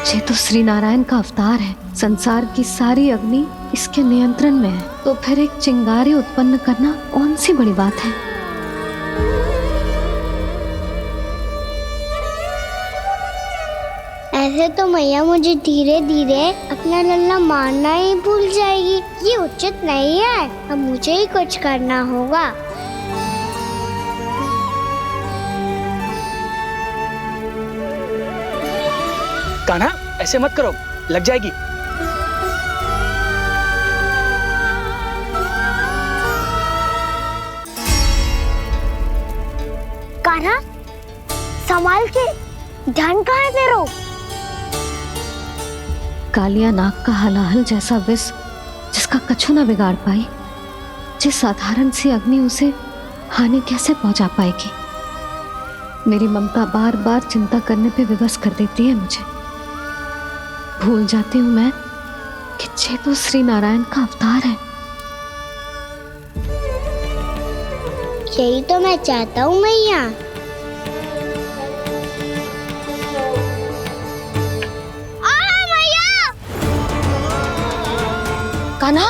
ये तो श्री नारायण का अवतार है। संसार की सारी अग्नि इसके नियंत्रण में है, तो फिर एक चिंगारी उत्पन्न करना कौन सी बड़ी बात है। ऐसे तो मैया मुझे धीरे धीरे अपना लल्ला मारना ही भूल जाएगी। ये उचित नहीं है, अब मुझे ही कुछ करना होगा। कान्हा, ऐसे मत करो, लग जाएगी। कान्हा, संभाल के, ध्यान कहाँ है तेरा? कालिया नाग का हलाहल जैसा विष जिसका कछु न बिगाड़ पाई, जिस साधारण सी अग्नि उसे हानि कैसे पहुंचा पाएगी। मेरी ममता बार बार चिंता करने पे विवश कर देती है मुझे। भूल जाती हूँ मैं कि ये तो श्री नारायण का अवतार है। यही तो मैं चाहता हूँ मैया। कान्हा,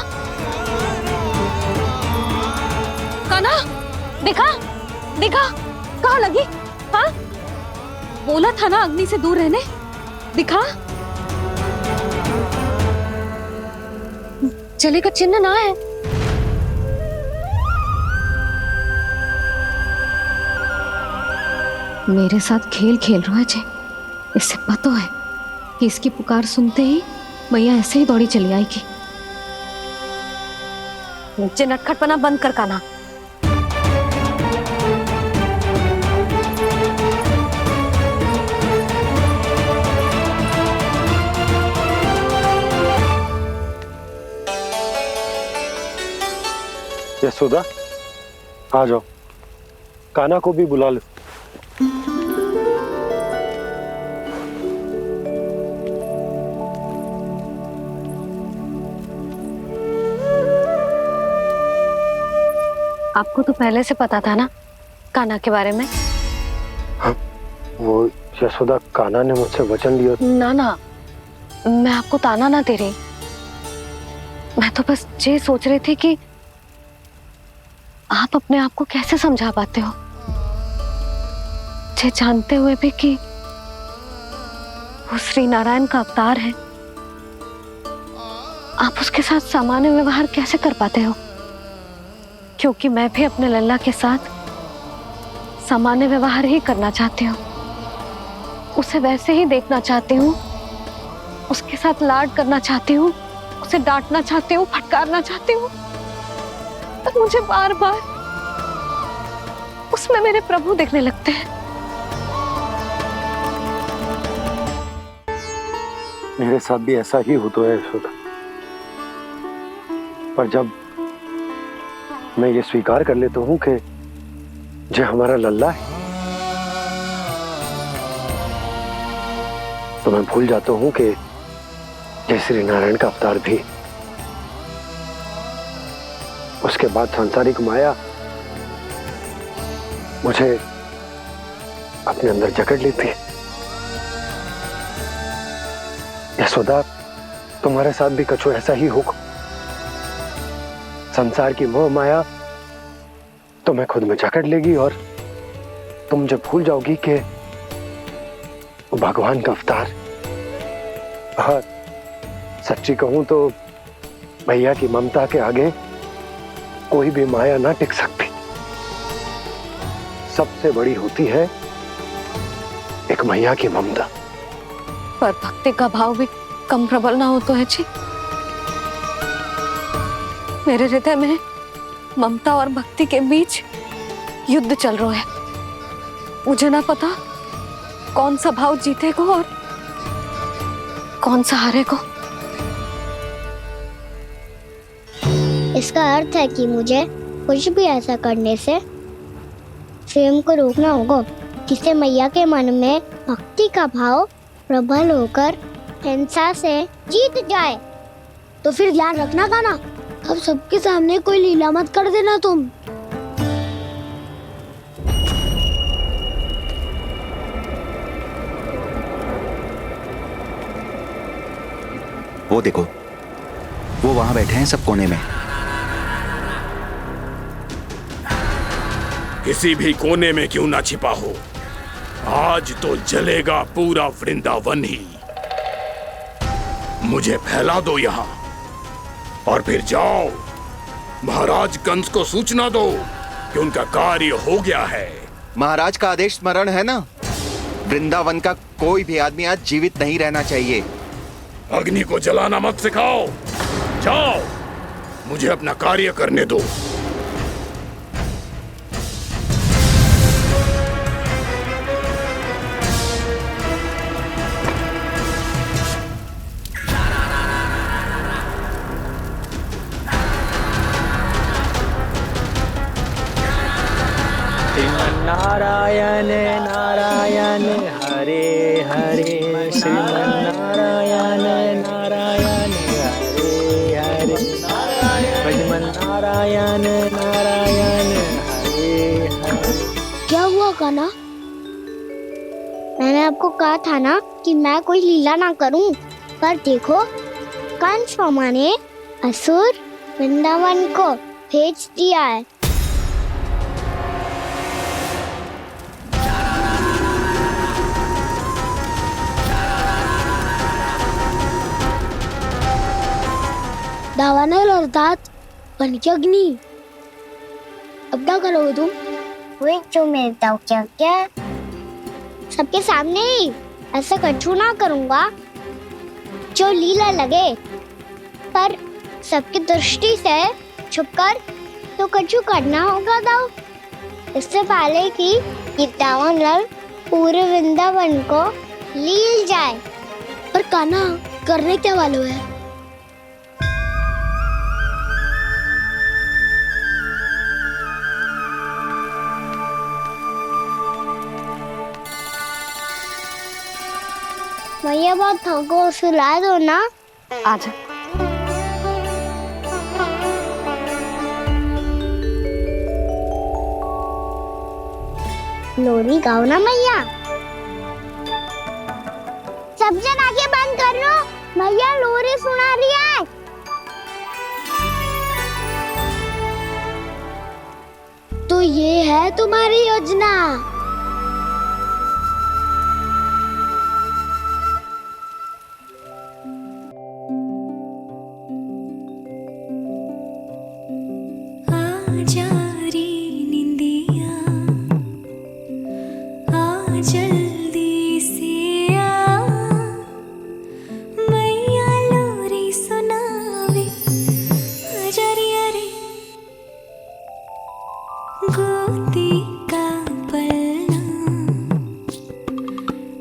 कान्हा, देखा देखा, कहाँ लगी? हाँ, बोला था ना अग्नि से दूर रहने। दिखा, जले का चिन्ह ना है। मेरे साथ खेल खेल रहा है जे। इससे पता है कि इसकी पुकार सुनते ही मैया ऐसे ही दौड़ी चली आएगी। मुझे नटखटपना बंद कर कान्हा। यशोदा, आ जाओ, कान्हा को भी बुला लो। आपको तो पहले से पता था ना कान्हा के बारे में? हाँ, वो यशोदा, कान्हा ने मुझसे वचन लिया। ना ना, मैं आपको ताना ना दे रही। मैं तो बस ये सोच रही थी कि आप अपने आप को कैसे समझा पाते हो, ये जानते हुए भी कि वो श्री नारायण का अवतार है। आप उसके साथ सामान्य व्यवहार कैसे कर पाते हो? क्योंकि मैं भी अपने लल्ला के साथ सामान्य व्यवहार ही करना चाहती हूँ। उसे वैसे ही देखना चाहती हूँ, उसके साथ लाड करना चाहती हूँ, उसे डांटना चाहती हूँ, फटकारना चाहती हूँ। पर मुझे बार बार उसमें मेरे प्रभु दिखने लगते हैं। मेरे साथ भी ऐसा ही होता है यशोदा। पर जब मैं ये स्वीकार कर लेता हूँ कि जो हमारा लल्ला है, तो मैं भूल जाता हूँ कि जय श्री नारायण का अवतार भी। उसके बाद सांसारिक माया मुझे अपने अंदर जकड़ लेती है। यशोदा, तुम्हारे साथ भी कछु ऐसा ही होगा। संसार की मोह माया तुम्हें खुद में जकड़ लेगी और तुम जब भूल जाओगी कि वो भगवान का अवतार। और सच्ची कहूं तो भैया की ममता के आगे कोई भी माया ना टिक सकती। सबसे बड़ी होती है एक मैया की ममता। पर भक्ति का भाव भी कम प्रबल ना हो तो है जी। मेरे हृदय में ममता और भक्ति के बीच युद्ध चल रहा है। मुझे ना पता कौन सा भाव जीतेगा और कौन सा हारेगा। इसका अर्थ है कि मुझे कुछ भी ऐसा करने से स्वयं को रोकना होगा, जिससे मैया के मन में भक्ति का भाव प्रबल होकर हिंसा से जीत जाए। तो फिर ध्यान रखना कान्हा, अब सबके सामने कोई लीला मत कर देना तुम। वो देखो, वो वहां बैठे हैं सब कोने में। किसी भी कोने में क्यों ना छिपा हो, आज तो जलेगा पूरा वृंदावन ही। मुझे फैला दो यहां और फिर जाओ महाराज कंस को सूचना दो कि उनका कार्य हो गया है। महाराज का आदेश स्मरण है ना, वृंदावन का कोई भी आदमी आज जीवित नहीं रहना चाहिए। अग्नि को जलाना मत सिखाओ, जाओ मुझे अपना कार्य करने दो। नारायण नारायण हरे हरे, श्रीमन्नारायण नारायण हरे हरे, भजमन नारायण नारायण हरे हरे। क्या हुआ कान्हा? मैंने आपको कहा था ना कि मैं कोई लीला ना करूं, पर देखो कंस मामा ने असुर वृंदावन को भेज दिया है। दावानल और दांत बन के अग्नि। अब क्या करोगे तुम? वही जो मेरे दाव क्या क्या सबके सामने ही ऐसा कछु ना करूंगा जो लीला लगे, पर सबकी दृष्टि से छुपकर तो कछु करना होगा दाव। इससे पहले कि ये दावानल पूरे वृंदावन को लील जाए। पर कान्हा करने क्या वालों है? भैया बहुत थको, सुला दो ना। आजा। लोरी गाओ ना मैया। सब जन आंखें बंद कर लो, मैया लोरी सुना रही है। तो ये है तुम्हारी योजना। जल्दी से आ, मैया लोरी सुनावे, अजरिया रे गोदी का पलना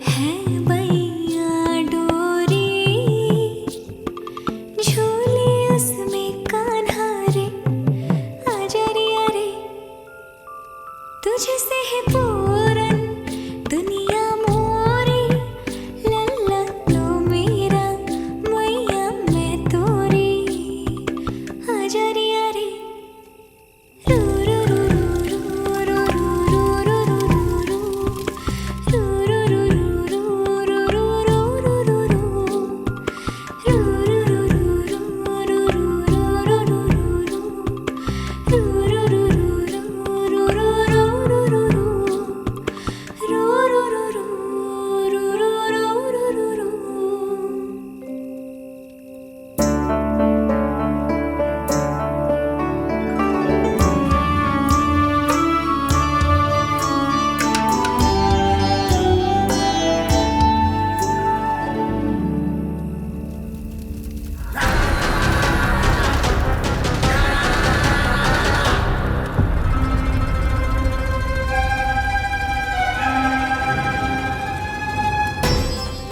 है, मैया डोरी झूले उसमें कान्हा रे, अजरिया रे तुझे से है पूरन दुनिया मोरी, लल्ला तो मेरा मैया मैं तोरी, अजरिया रे रू रू रू रू रू रू रू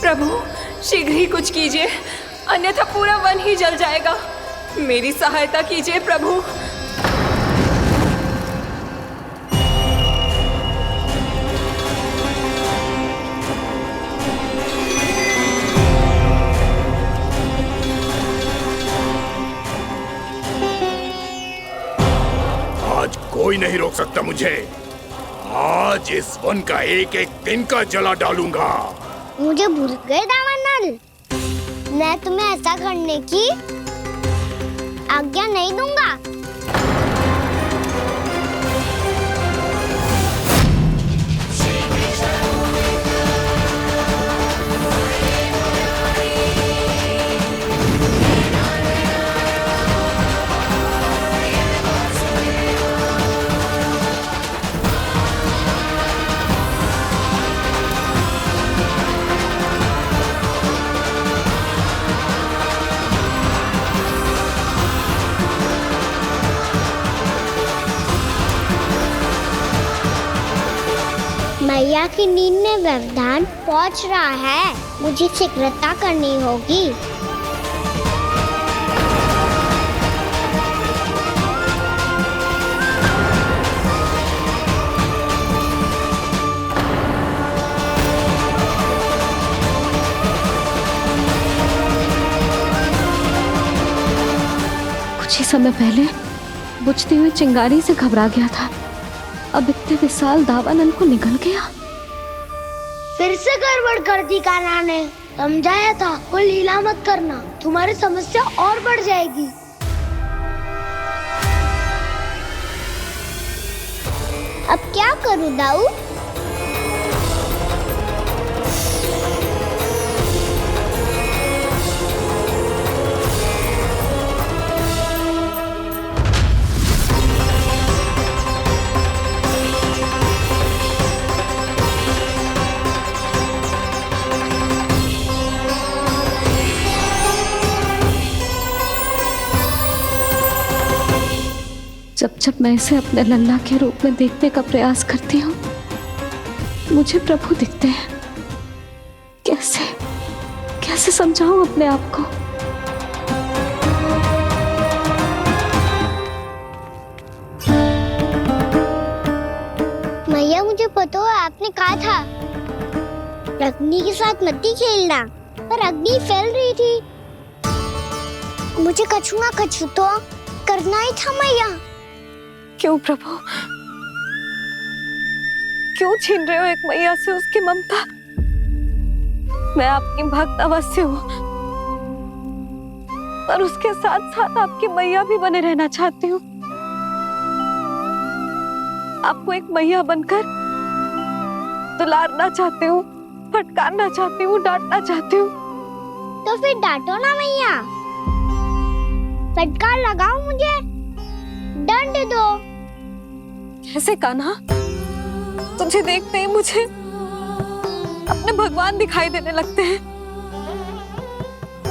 प्रभु शीघ्र ही कुछ कीजिए, अन्यथा पूरा वन ही जल जाएगा। मेरी सहायता कीजिए प्रभु। आज कोई नहीं रोक सकता मुझे। आज इस वन का एक एक दिन का जला डालूंगा। मुझे भूल गए दावानल, मैं तुम्हें ऐसा करने की आज्ञा नहीं दूंगा। मैया की नींद में व्यवधान पहुंच रहा है, मुझे शीघ्रता करनी होगी। कुछ ही समय पहले बुझती हुई चिंगारी से घबरा गया था, अब इतने विशाल दावानल को निगल गया। फिर से गड़बड़ कर दी कान्हा ने। समझाया था कोई लीला मत करना, तुम्हारी समस्या और बढ़ जाएगी। अब क्या करूं दाऊ? जब जब मैं इसे अपने लल्ला के रूप में देखने का प्रयास करती हूँ, मुझे प्रभु दिखते हैं। कैसे कैसे समझाऊं अपने आप को? मैया मुझे पता है आपने कहा था अग्नि के साथ मत ही खेलना, पर अग्नि फैल रही थी। मुझे कछु ना कछु तो करना ही था मैया। क्यों प्रभु, क्यों छीन रहे हो एक मैया से उसकी ममता? मैं आपकी भक्त अवश्य हूँ, पर उसके साथ साथ आपकी मैया भी बने रहना चाहती हूँ। आपको एक मैया बनकर दुलारना चाहती हूँ, फटकारना चाहती हूँ, डांटना चाहती हूँ। तो फिर डांटो ना मैया, फटकार लगाओ, मुझे दंड दो। कैसे कान्हा? तुझे देखते ही मुझे अपने भगवान दिखाई देने लगते हैं।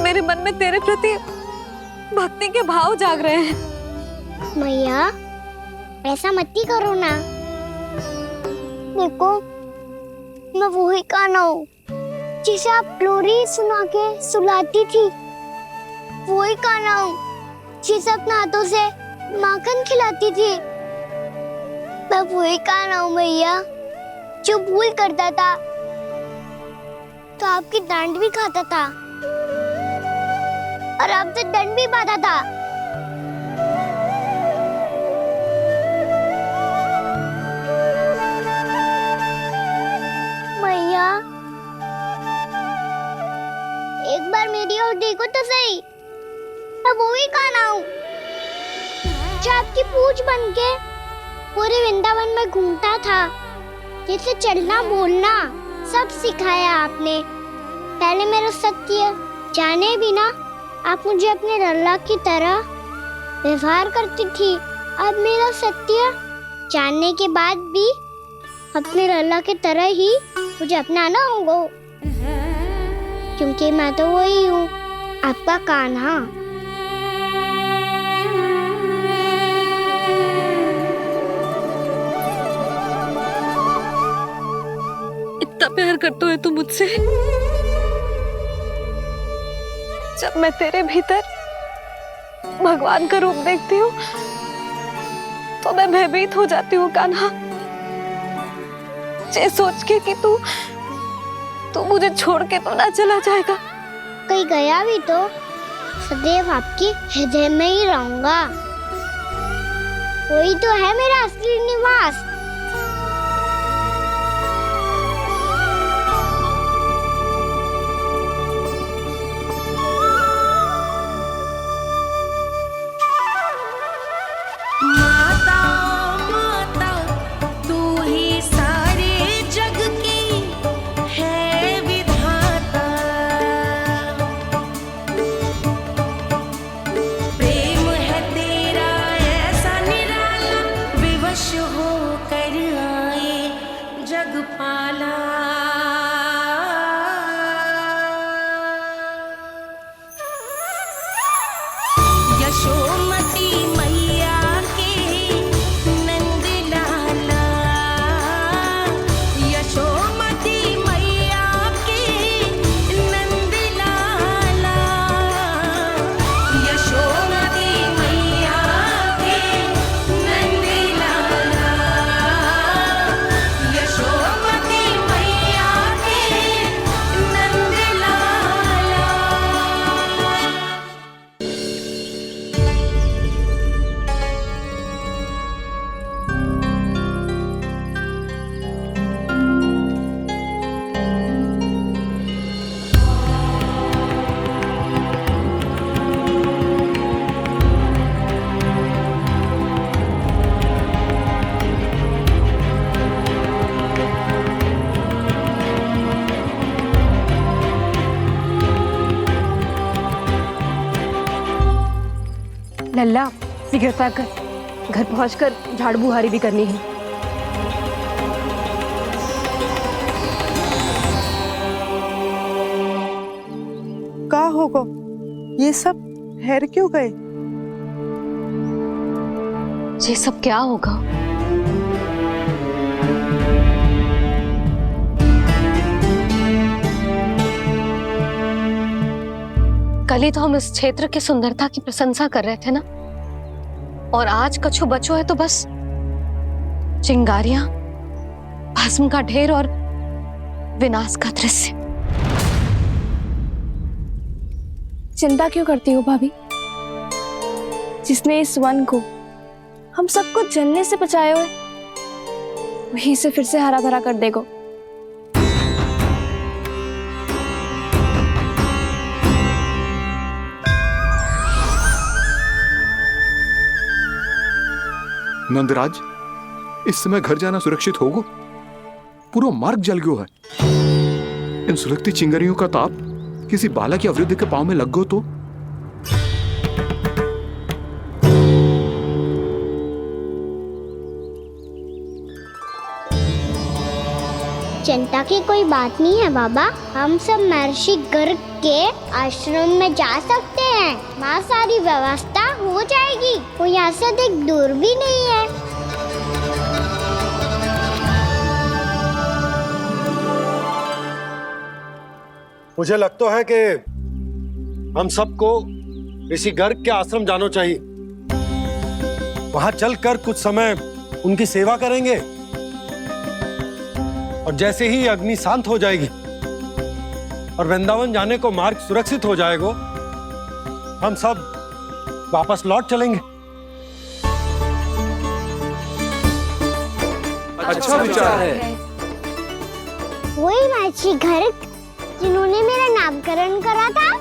मेरे मन में तेरे प्रति भक्ति के भाव जाग रहे हैं। मैया ऐसा मत ही करो ना। देखो मैं वही कान्हा हूँ जिसे आप लोरी सुना के सुलाती थी। वही कान्हा हूँ जिसे अपने हाथों से माखन खिलाती थी। मैं वही कान्हा हूँ मैया जो भूल करता था तो आपकी डांट भी खाता था और आपसे दंड भी पाता था। मैया एक बार मेरी ओर देखो तो सही, मैं वही कान्हा हूँ जो आपकी पूछ बनके पूरे वृंदावन में घूमता था। जैसे चलना बोलना सब सिखाया आपने। पहले मेरा सत्य जाने बिना आप मुझे अपने लल्ला की तरह व्यवहार करती थी। अब मेरा सत्य जानने के बाद भी अपने लल्ला की तरह ही मुझे अपनाना होगा, क्योंकि मैं तो वही हूँ, आपका कान्हा। इतना प्यार करते हो तुम मुझसे? जब मैं तेरे भीतर भगवान का रूप देखती हूँ तो मैं भयभीत हो जाती हूँ कान्हा। ये सोच के कि तू मुझे छोड़ के तो ना चला जाएगा। कहीं गया भी तो सदैव आपके हृदय में ही रहूंगा। वही तो है मेरा असली निवास। लल्ला शीघ्र पैक कर, घर पहुंचकर झाड़ू बुहारी भी करनी है। का होगा ये सब ठहर क्यों गए? ये सब क्या होगा? कल ही तो हम इस क्षेत्र की सुंदरता की प्रशंसा कर रहे थे ना, और आज कछु बचो है तो बस चिंगारियां, भस्म का ढेर और विनाश का दृश्य। चिंता क्यों करती हो भाभी? जिसने इस वन को हम सबको जलने से बचाए हुए, वही इसे फिर से हरा भरा कर देगा। नंदराज, इस समय घर जाना सुरक्षित होगा? पूरा मार्ग जल गयो है। इन सुलगती चिंगारियों का ताप किसी बालक या वृद्ध के पांव में लग गयो तो? चिंता की कोई बात नहीं है बाबा, हम सब महर्षि गर्ग के आश्रम में जा सकते हैं। वहाँ सारी व्यवस्था हो जाएगी, वो यहाँ से अधिक दूर भी नहीं है। मुझे लगता है कि हम सबको ऋषि गर्ग के आश्रम जाना चाहिए। वहां चलकर कुछ समय उनकी सेवा करेंगे, और जैसे ही अग्नि शांत हो जाएगी और वृंदावन जाने को मार्ग सुरक्षित हो जाएगा, हम सब वापस लौट चलेंगे। अच्छा विचार है। वही महर्षि गर्ग जिन्होंने मेरा नामकरण करा था।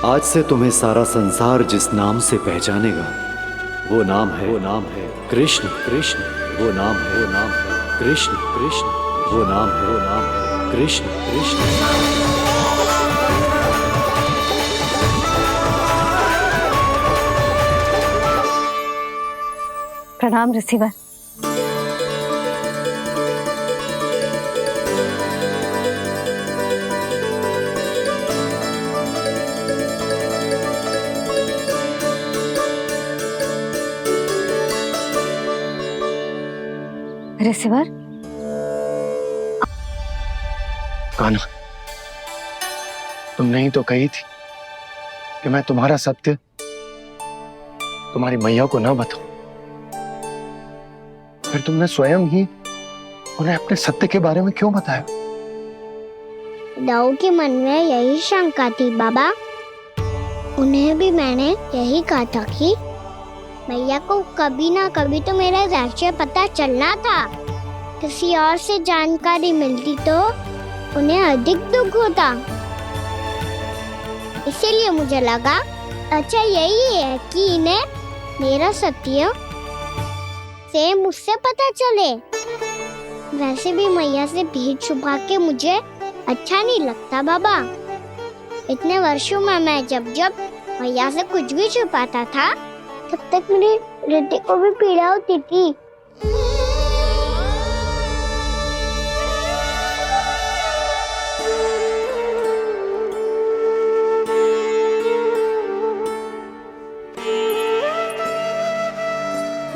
आज से तुम्हें सारा संसार जिस नाम से पहचानेगा, वो नाम है कृष्ण। कृष्ण वो नाम है कृष्ण। कृष्ण वो नाम है कृष्ण। कृष्ण। प्रणाम ऋषिवर। ऋषिवर, कान्हा, तुमने ही तो कही थी कि मैं तुम्हारा सत्य तुम्हारी मैया को ना बताऊं। फिर तुमने स्वयं ही उन्हें अपने सत्य के बारे में क्यों बताया? दाऊ के मन में यही शंका थी बाबा। उन्हें भी मैंने यही कहा था कि मैया को कभी ना कभी तो मेरा रहस्य पता चलना था। किसी और से जानकारी मिलती तो उन्हें अधिक दुख होता। इसीलिए मुझे लगा अच्छा यही है कि इन्हें मेरा सत्य से मुझसे पता चले। वैसे भी मैया से भीड़ छुपा के मुझे अच्छा नहीं लगता बाबा। इतने वर्षों में मैं जब जब मैया से कुछ भी छुपाता था, तब तक मेरे हृदय को भी पीड़ा होती थी।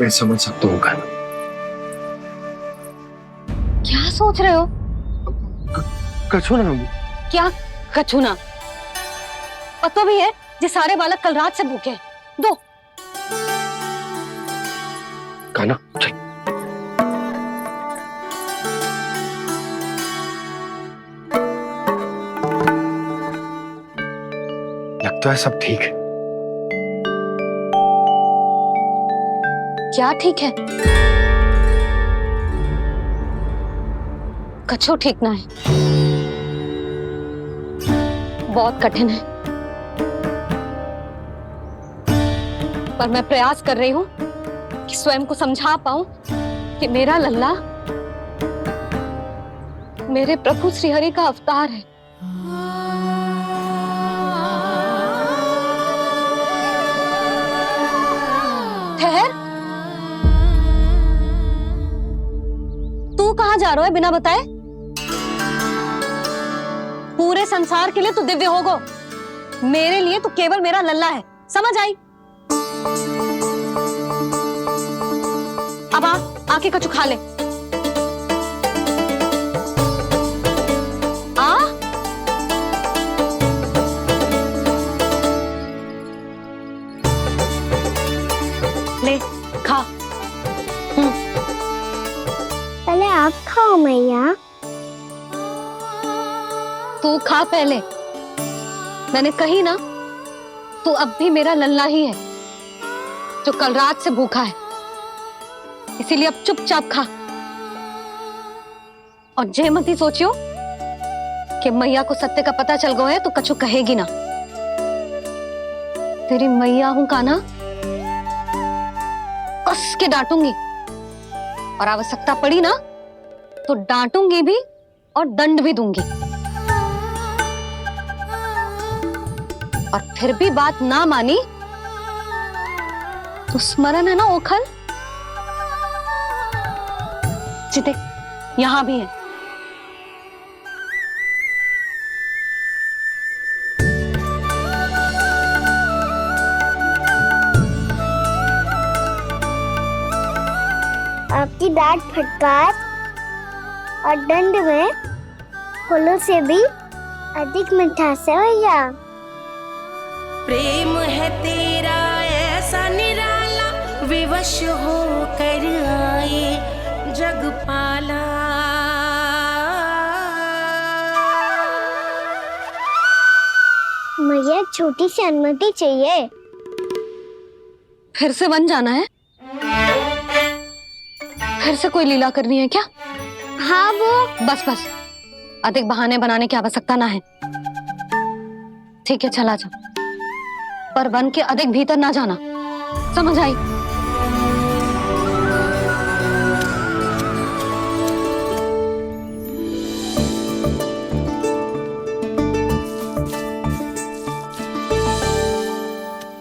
मैं समझ सकता हूँ कान्हा। क्या सोच रहे हो? कछु ना। क्या कछु ना? पता भी है ये सारे बालक कल रात से भूखे हैं। दो। कान्हा चल। लगता है सब ठीक है। क्या ठीक है? कछु ठीक ना है। बहुत कठिन है, पर मैं प्रयास कर रही हूं कि स्वयं को समझा पाऊं कि मेरा लल्ला मेरे प्रभु श्रीहरि का अवतार है। ठहर, तू कहां जा रहा है बिना बताए? पूरे संसार के लिए तू दिव्य होगो, मेरे लिए तू केवल मेरा लल्ला है। समझ आई? अब आके कछु खा ले। आ ले खा। पहले आप खाओ मैया। तू खा पहले। मैंने कही ना, तू अब भी मेरा लल्ला ही है जो कल रात से भूखा है, इसीलिए अब चुपचाप खा। और जे मत ही सोचियो कि मैया को सत्य का पता चल गया है तो कछु कहेगी ना। तेरी मैया हूं कान्हा, कस के डांटूंगी, और आवश्यकता पड़ी ना तो डांटूंगी भी और दंड भी दूंगी। और फिर भी बात ना मानी तो स्मरण है ना ओखल? देख, यहां भी है। आपकी डांट फटकार और दंड में फूलों से भी अधिक मिठास है भैया। प्रेम है तेरा ऐसा निराला, विवश हो कर आए जग पाला। मैया छोटी सी अनुमति चाहिए। फिर से वन जाना है? फिर से कोई लीला करनी है क्या? हाँ वो। बस बस, अधिक बहाने बनाने की आवश्यकता ना है। ठीक है, चला जा, पर वन के अधिक भीतर ना जाना। समझ आई?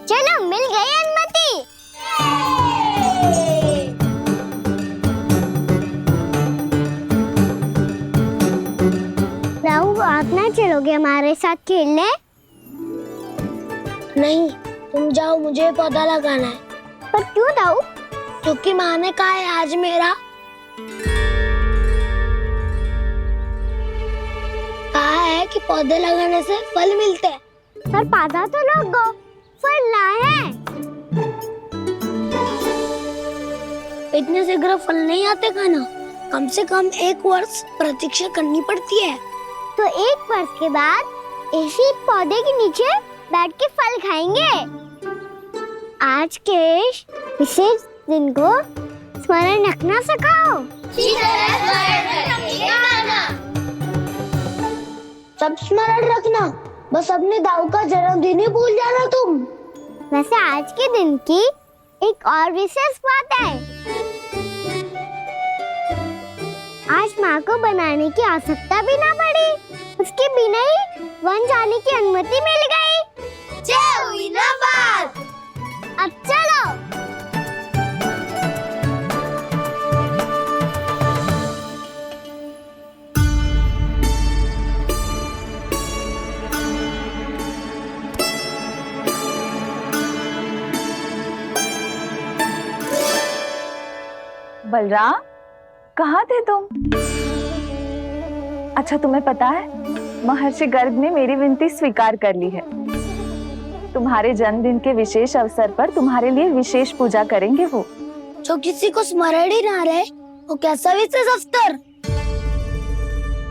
चलो, मिल गई अनुमति। राहु, आप ना चलोगे हमारे साथ खेलने? नहीं, तुम जाओ, मुझे पौधा लगाना है। पर क्यों दाऊ? क्योंकि माँ ने कहा है आज मेरा कहा है कि पौधे लगाने से फल मिलते हैं। पर पौधा तो लगो, फल ना है। इतने शीघ्र फल नहीं आते खाना, कम से कम 1 वर्ष प्रतीक्षा करनी पड़ती है। तो 1 वर्ष के बाद इसी पौधे के नीचे बैठ के फल खाएंगे। आज के विशेष दिन को स्मरण रखना सिखाओ। सब स्मरण रखना, बस अपने दाऊ का जन्मदिन ही भूल जाना तुम। वैसे आज के दिन की एक और विशेष बात है। आज माँ को बनाने की आवश्यकता भी ना पड़ी, उसके बिना ही वन जाने की अनुमति मिल गई। जय हुई ना बात। अब चलो। बलराम, कहाँ थे तुम? अच्छा, तुम्हें पता है महर्षि गर्ग ने मेरी विनती स्वीकार कर ली है। तुम्हारे जन्मदिन के विशेष अवसर पर तुम्हारे लिए विशेष पूजा करेंगे वो। जो किसी को स्मरण ही ना रहे, वो कैसा विशेष अवसर?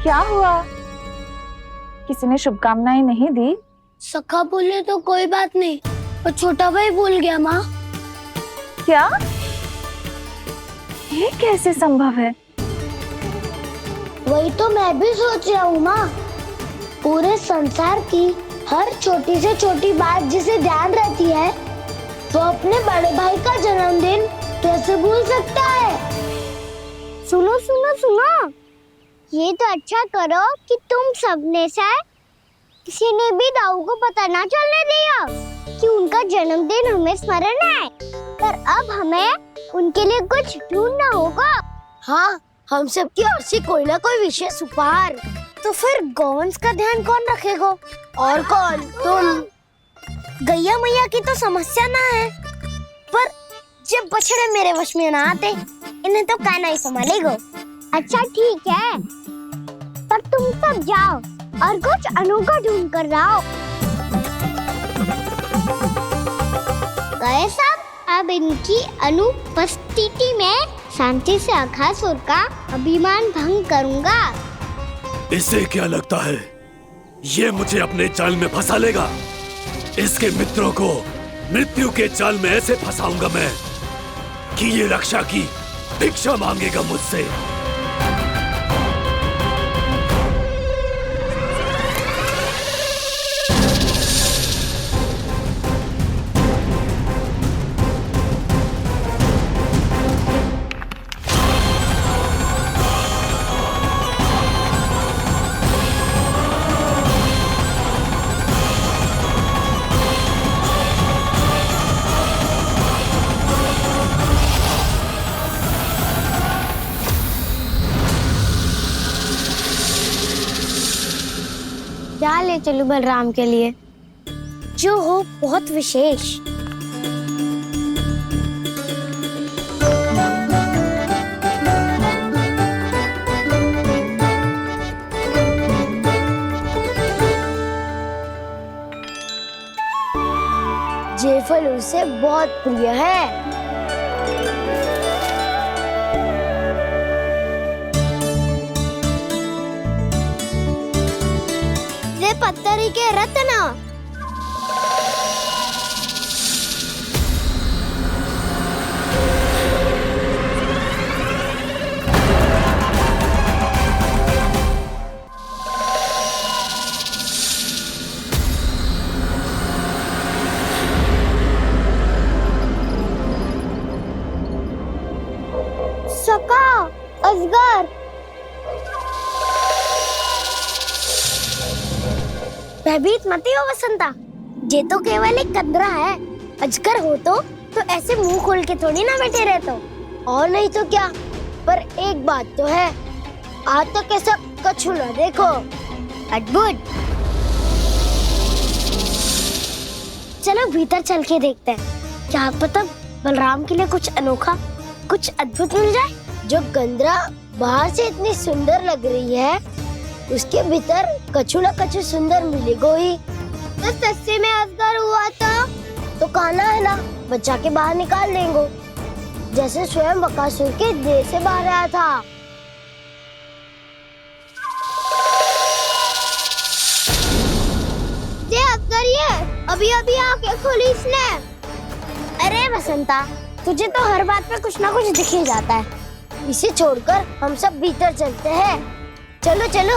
क्या हुआ? किसी ने शुभकामनाएं नहीं दी? सखा बोले तो कोई बात नहीं, पर छोटा भाई भूल गया माँ। क्या? ये कैसे संभव है? वही तो मैं भी सोच रहा हूँ माँ। पूरे संसार की हर छोटी से छोटी बात जिसे ध्यान रहती है, वो अपने बड़े भाई का जन्मदिन कैसे भूल सकता है? सुनो सुनो सुनो, ये तो अच्छा करो कि तुम सबने से किसी ने भी दाऊ को पता ना चलने दिया कि उनका जन्मदिन हमें स्मरण है। पर अब हमें उनके लिए कुछ ढूंढना होगा। हाँ, हम सबकी ओर से कोई ना कोई विशेष उपहार। तो फिर गौवंश का ध्यान कौन रखेगा? और कौन? तुम। गैया मैया की तो समस्या ना है, पर जब बछड़े मेरे वश में ना आते, इन्हें तो कान्हा ही संभालेगा। अच्छा ठीक है, पर तुम सब जाओ और कुछ अनोखा ढूंढ कर लाओ। गए सब? अब इनकी अनुपस्थिति में शांति से अघासुर का अभिमान भंग करूंगा। इसे क्या लगता है ये मुझे अपने जाल में फंसा लेगा? इसके मित्रों को मृत्यु के जाल में ऐसे फंसाऊंगा मैं कि ये रक्षा की भिक्षा मांगेगा मुझसे। क्या ले चलूं बलराम के लिए जो हो बहुत विशेष? ये फल उसे बहुत प्रिय है। पत्थरी के रत्न। सका, अजगर। भयभीत मत हो वसंता, ये तो केवल एक कंदरा है। अजगर हो तो ऐसे मुंह खोल के थोड़ी ना बैठे रहते। और नहीं तो क्या, पर एक बात तो है, आज तक कैसा कछु ना देखो। अद्भुत। चलो भीतर चल के देखते हैं, क्या पता बलराम के लिए कुछ अनोखा, कुछ अद्भुत मिल जाए। जो गंदरा बाहर से इतनी सुंदर लग रही है, उसके भीतर कछु न कछु सुंदर मिलेगा ही। तो सस्ते में अजगर हुआ था तो कान्हा है ना, बच्चा के बाहर निकाल देंगे, जैसे स्वयं बकासुर के देह से बाहर आया था। ये अजगर ये अभी अभी आंखें खोली इसने। अरे बसंता, तुझे तो हर बात पे कुछ ना कुछ दिख ही जाता है। इसे छोड़कर हम सब भीतर चलते हैं। चलो चलो।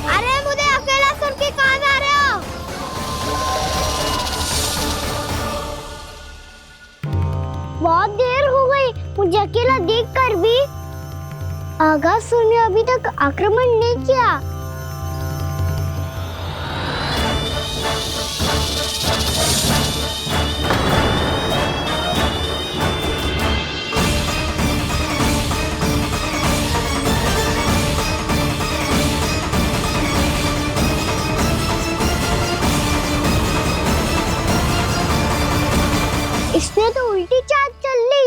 अरे मुझे अकेला सुन के कहाँ जा रहे हो? बहुत देर हो गई मुझे अकेला देखकर भी। अघासुर ने अभी तक आक्रमण नहीं किया। इसने तो उल्टी चाल चल ली।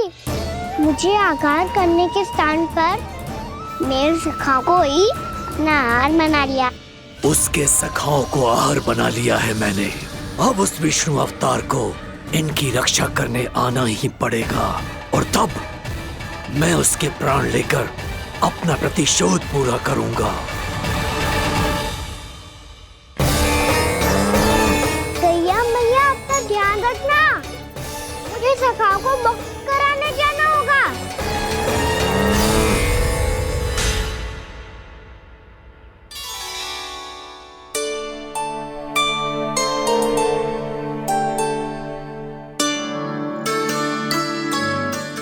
साकार करने के स्थान पर मेरे सखा को ही अपना हार बना लिया। उसके सखाओं को आहार बना लिया है मैंने। अब उस विष्णु अवतार को इनकी रक्षा करने आना ही पड़ेगा, और तब मैं उसके प्राण लेकर अपना प्रतिशोध पूरा करूंगा। गैया मैया, अपना ध्यान रखना, मुझे सखा को मुक्त कराने जाना होगा।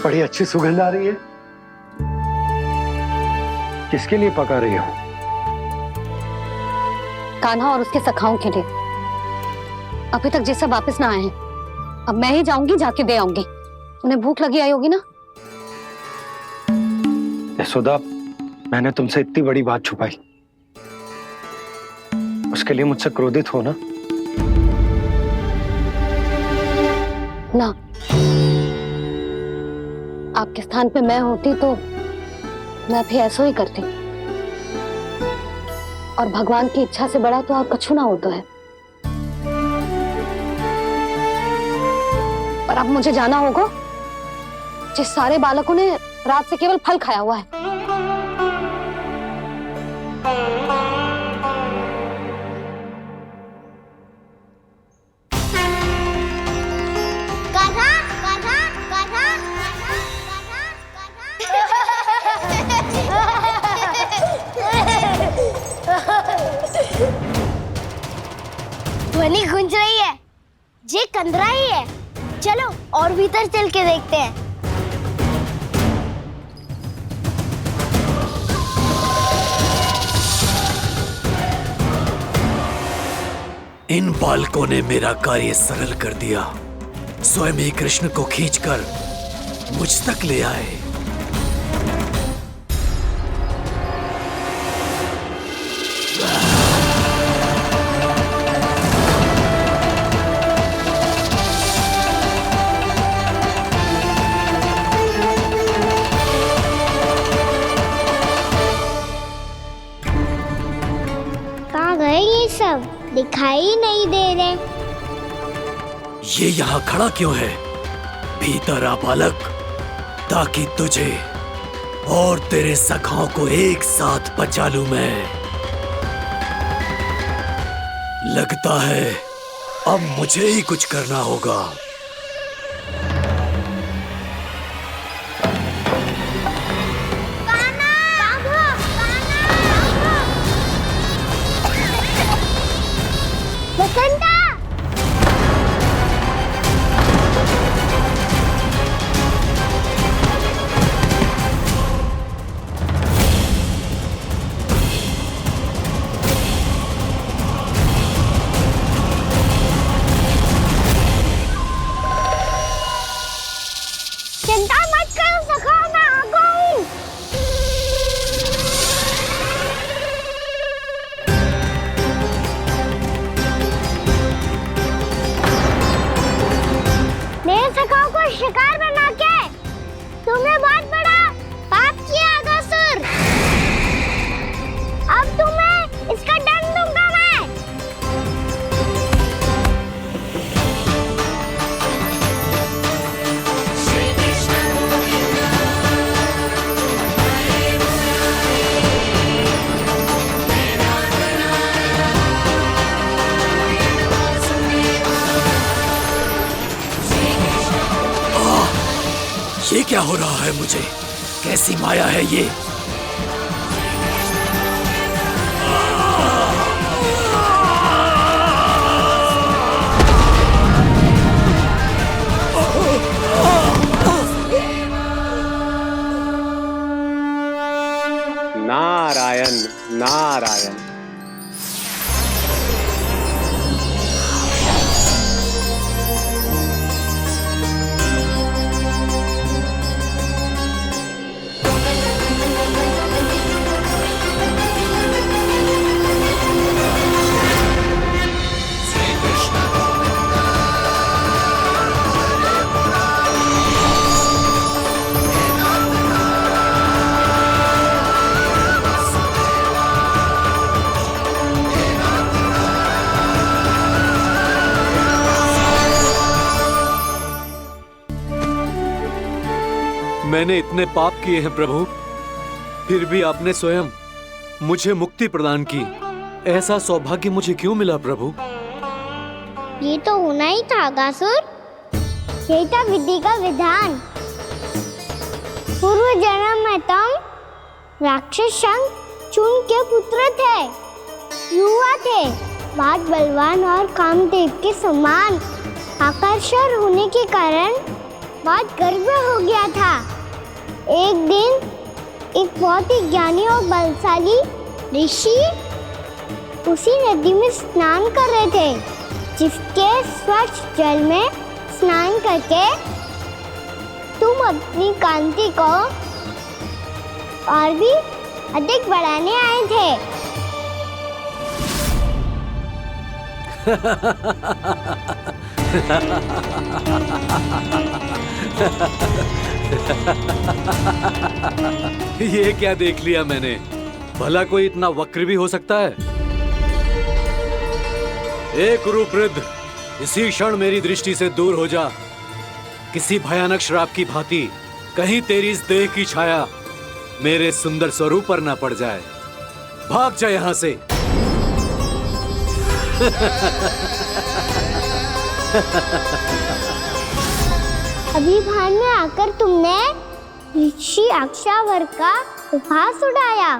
बड़ी अच्छी सुगंध आ रही है। किसके लिए पका रही हो? कान्हा और उसके सखाओं के लिए। अभी तक जैसा वापस ना आए हैं, अब मैं ही जाऊंगी, जाके दे आऊंगी। उन्हें भूख लगी आई होगी ना। यशोदा, मैंने तुमसे इतनी बड़ी बात छुपाई, उसके लिए मुझसे क्रोधित हो ना? ना, आपके स्थान पे मैं होती तो मैं भी ऐसा ही करती, और भगवान की इच्छा से बड़ा तो और कछु ना होता है। पर अब मुझे जाना होगा, जिस सारे बालकों ने रात से केवल फल खाया हुआ है। ध्वनि गूंज रही है, ये कंदरा ही है। चलो और भीतर चल के देखते हैं। इन बालकों ने मेरा कार्य सरल कर दिया। स्वयं ही कृष्ण को खींचकर मुझ तक ले आए। कहाँ गए ये सब? दिखाई नहीं दे रहे। ये यहाँ खड़ा क्यों है? भीतर आ बालक, ताकि तुझे और तेरे सखाओं को एक साथ बचा लूं मैं। लगता है अब मुझे ही कुछ करना होगा। बसंता! चिंता मत करो सखा, मैं आ गई। मेरे सखाओं को शिकार बना के तुमने बहुत बड़ा पाप किया अगासुर। अब तुम्हें इसका दंड दूंगा मैं। ये क्या हो रहा है मुझे? कैसी माया है ये? नारायण नारायण। मैंने इतने पाप किए हैं प्रभु, फिर भी आपने स्वयं मुझे मुक्ति प्रदान की। ऐसा सौभाग्य मुझे क्यों मिला प्रभु? ये तो होना ही था अगासुर। यही था विधि का विधान। पूर्व जन्म में तुम राक्षस शंखचूड़ के पुत्र थे, युवा थे, बहुत बलवान और कामदेव के समान। आकर्षण होने के कारण बहुत गर्व हो गया था। एक दिन एक बहुत ही ज्ञानी और बलशाली ऋषि उसी नदी में स्नान कर रहे थे, जिसके स्वच्छ जल में स्नान करके तुम अपनी कांति को और भी अधिक बढ़ाने आए थे। ये क्या देख लिया मैंने? भला कोई इतना वक्र भी हो सकता है? एक रूपवृद्ध, इसी क्षण मेरी दृष्टि से दूर हो जा। किसी भयानक श्राप की भांति कहीं तेरी इस देह की छाया मेरे सुंदर स्वरूप पर ना पड़ जाए। भाग जा यहां से। अभी भान में आकर तुमने ऋषि अक्षावर का उपहास उड़ाया।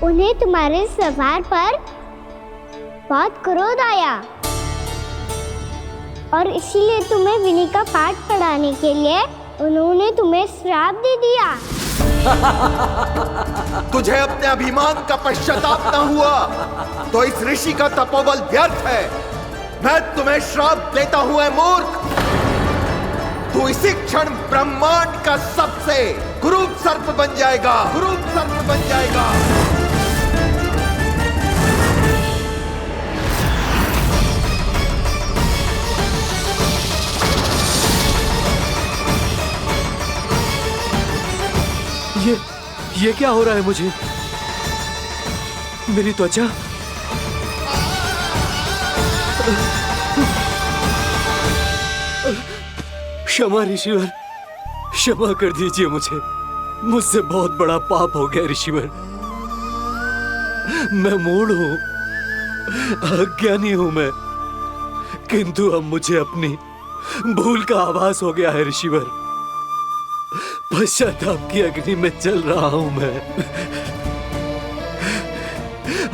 उन्हें तुम्हारे व्यवहार पर बहुत क्रोध आया और इसीलिए तुम्हें विनय का पाठ पढ़ाने के लिए उन्होंने तुम्हें श्राप दे दिया। तुझे अपने अभिमान का पश्चाताप न हुआ तो इस ऋषि का तपोबल व्यर्थ है। मैं तुम्हें श्राप देता हूं, मूर्ख। तू इसी क्षण ब्रह्मांड का सबसे कुरूप सर्प बन जाएगा, कुरूप सर्प बन जाएगा। ये क्या हो रहा है मुझे? मेरी त्वचा, क्षमा ऋषिवर, क्षमा कर दीजिए मुझे। मुझसे बहुत बड़ा पाप हो गया ऋषिवर। मैं मूढ़ हूं, अज्ञानी हूं मैं, किंतु अब मुझे अपनी भूल का आभास हो गया है ऋषिवर। पश्चाताप की अग्नि में जल रहा हूं मैं।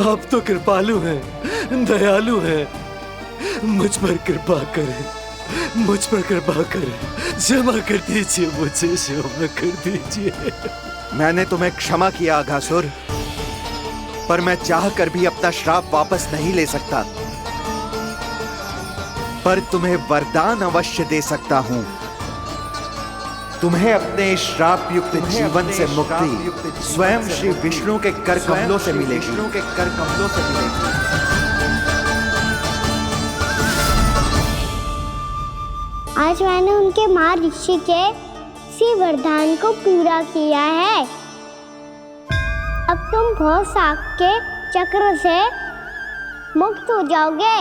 आप तो कृपालु हैं, दयालु हैं। मुझ पर कृपा करें, मुझ पर कृपा करें। क्षमा कर दीजिए मुझे, क्षमा कर दीजिए। मैंने तुम्हें क्षमा किया अघासुर, पर मैं चाहकर भी अपना श्राप वापस नहीं ले सकता। पर तुम्हें वरदान अवश्य दे सकता हूं। तुम्हें अपने श्राप युक्त जीवन से मुक्ति स्वयं श्री विष्णु के कर कमलों से मिलेगी, विष्णु के कर कमलों से मिलेगी। आज मैंने उनके महर्षि के इसी वरदान को पूरा किया है। अब तुम भव साग के चक्र से मुक्त हो जाओगे।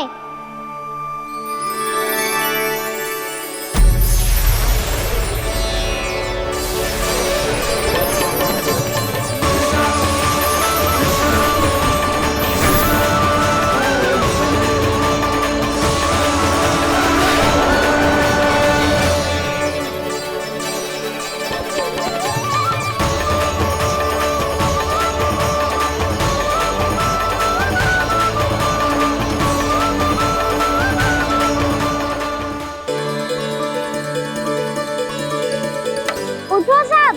उठो सब।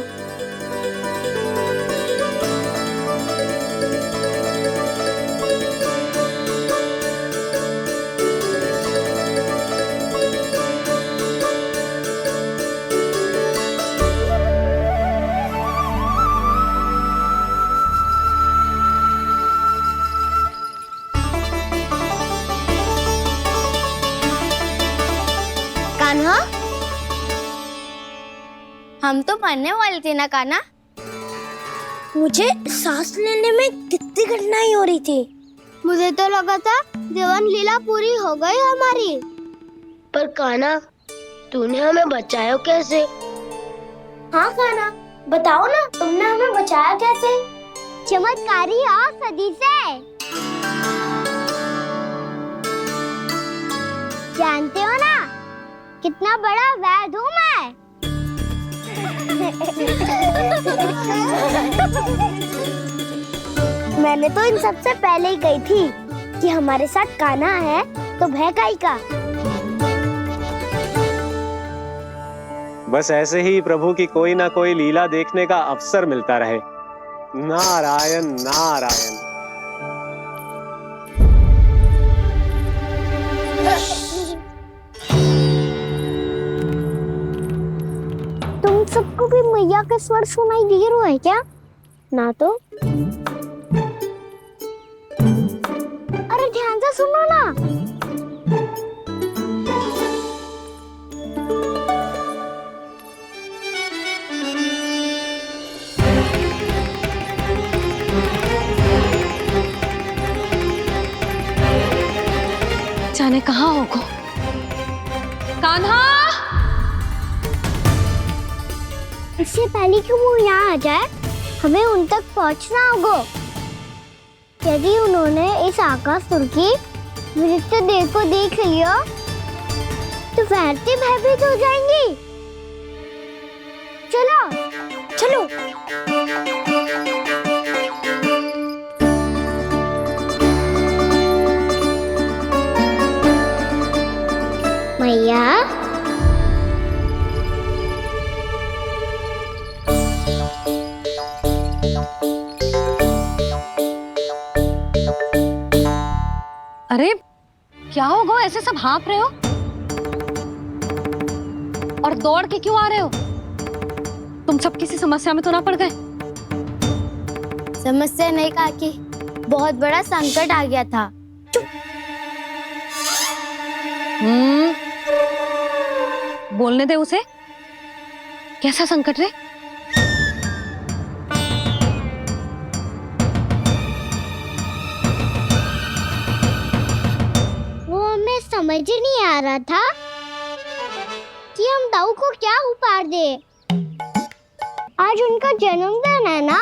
कान्हा, हम तो मरने वाले थे ना कान्हा। मुझे सांस लेने में कितनी कठिनाई हो रही थी। मुझे तो लगा था जीवन लीला पूरी हो गई हमारी। पर कान्हा, तूने हमें बचाया कैसे? हाँ कान्हा, बताओ ना, तुमने हमें बचाया कैसे? चमत्कारी औषधि से। जानते हो ना कितना बड़ा वैद्य हूँ मैं। मैंने तो इन सबसे पहले ही कही थी कि हमारे साथ कान्हा है तो भय काई का। बस ऐसे ही प्रभु की कोई ना कोई लीला देखने का अवसर मिलता रहे। नारायण नारायण। तुम सबको भी मैया का स्वर सुनाई दे रहा है क्या? ना तो। अरे ध्यान से सुनो ना। जाने कहाँ होगा। कान्हा! इससे पहले कि वो यहाँ आ जाए, हमें उन तक पहुँचना होगा। यदि उन्होंने इस आकाशुर की विचित्र देह को देख लिया, तो वैरते भयभीत हो जाएंगी। चलो, चलो। मैया, अरे क्या होगा, ऐसे सब हाँफ रहे हो और दौड़ के क्यों आ रहे हो? तुम सब किसी समस्या में तो ना पड़ गए? समस्या नहीं काकी, बहुत बड़ा संकट आ गया था। बोलने दे उसे। कैसा संकट रे? वो हमें समझ ही नहीं आ रहा था कि हम दाऊ को क्या उपहार दे। आज उनका जन्मदिन है ना।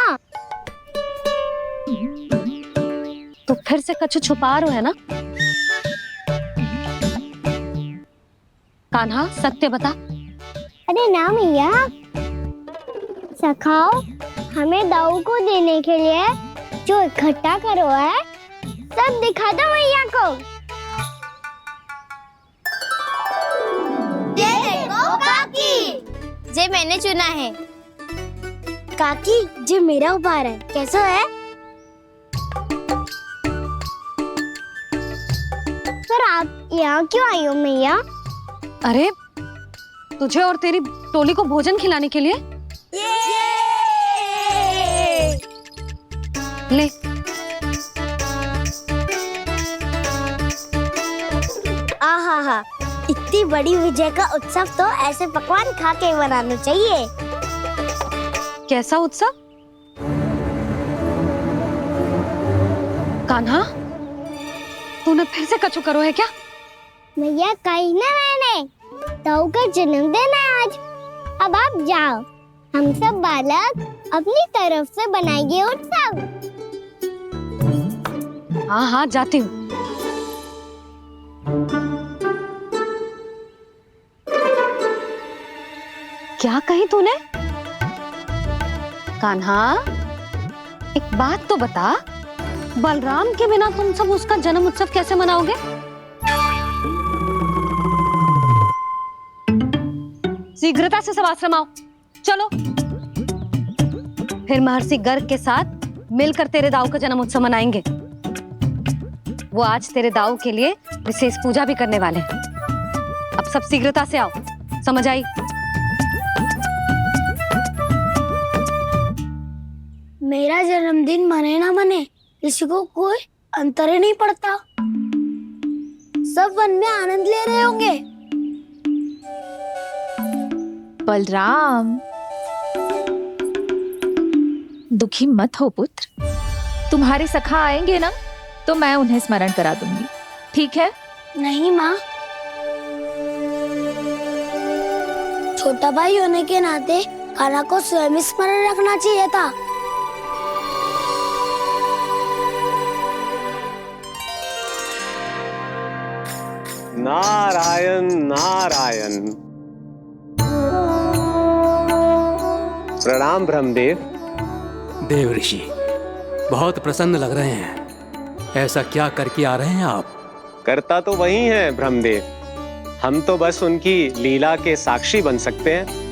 तो फिर से कछु छुपा रहे हो है ना? कान्हा सत्य बता। अरे ना मैया, सखाओ हमें दाऊ को देने के लिए जो इकट्ठा करो है सब दिखा दो मैया को। ये देखो काकी, जे मैंने चुना है। काकी, जे मेरा उपहार है, कैसा है? पर आप यहाँ क्यों आई हो मैया? अरे तुझे और तेरी टोली को भोजन खिलाने के लिए। ले। आहा, इतनी बड़ी विजय का उत्सव तो ऐसे पकवान खा के मनाना चाहिए। कैसा उत्सव? कान्हा, तूने फिर से कछु करो है क्या? मैया कही ना मैंने, दाऊ का जन्मदिन है आज। अब आप जाओ, हम सब बालक अपनी तरफ से बनाएंगे उत्सव। हाँ हाँ जाती हूँ। क्या कही तूने? कान्हा, एक बात तो बता, बलराम के बिना तुम सब उसका जन्म उत्सव कैसे मनाओगे? शीघ्रता से सब आश्रम आओ, चलो। फिर महर्षि गर्ग के साथ मिलकर तेरे दाऊ का जन्म उत्सव मनाएंगे। वो आज तेरे दाऊ के लिए विशेष पूजा भी करने वाले हैं। अब सब शीघ्रता से आओ, समझ आई? मेरा जन्मदिन मने ना मने, किसी को कोई अंतर ही नहीं पड़ता। सब वन में आनंद ले रहे होंगे। बलराम, दुखी मत हो पुत्र। तुम्हारे सखा आएंगे ना, तो मैं उन्हें स्मरण करा दूंगी, ठीक है? नहीं माँ, छोटा भाई होने के नाते कान्हा को स्वयं स्मरण रखना चाहिए था। नारायण नारायण। प्रणाम ब्रह्मदेव। देव ऋषि, बहुत प्रसन्न लग रहे हैं। ऐसा क्या करके आ रहे हैं आप? करता तो वही है ब्रह्मदेव, हम तो बस उनकी लीला के साक्षी बन सकते हैं।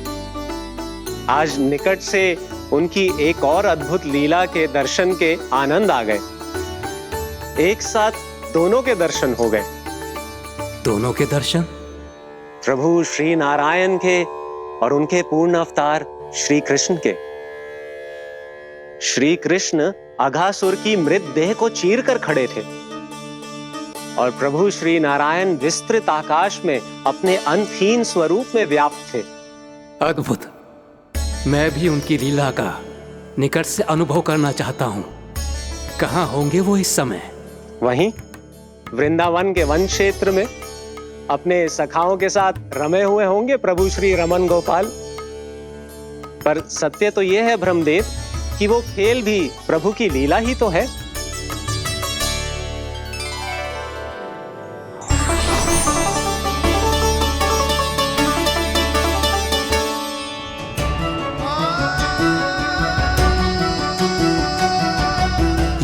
आज निकट से उनकी एक और अद्भुत लीला के दर्शन के आनंद आ गए। एक साथ दोनों के दर्शन हो गए। दोनों के दर्शन? प्रभु श्री नारायण के और उनके पूर्ण अवतार श्री कृष्ण के। श्री कृष्ण अघासुर की मृत देह को चीर कर खड़े थे और प्रभु श्री नारायण विस्तृत आकाश में अपने अंतहीन स्वरूप में व्याप्त थे। अद्भुत। मैं भी उनकी लीला का निकट से अनुभव करना चाहता हूं। कहां होंगे वो इस समय? वहीं वृंदावन के वन क्षेत्र में अपने सखाओं के साथ रमे हुए होंगे प्रभु श्री रमन गोपाल। पर सत्य तो यह है ब्रह्मदेव कि वो खेल भी प्रभु की लीला ही तो है।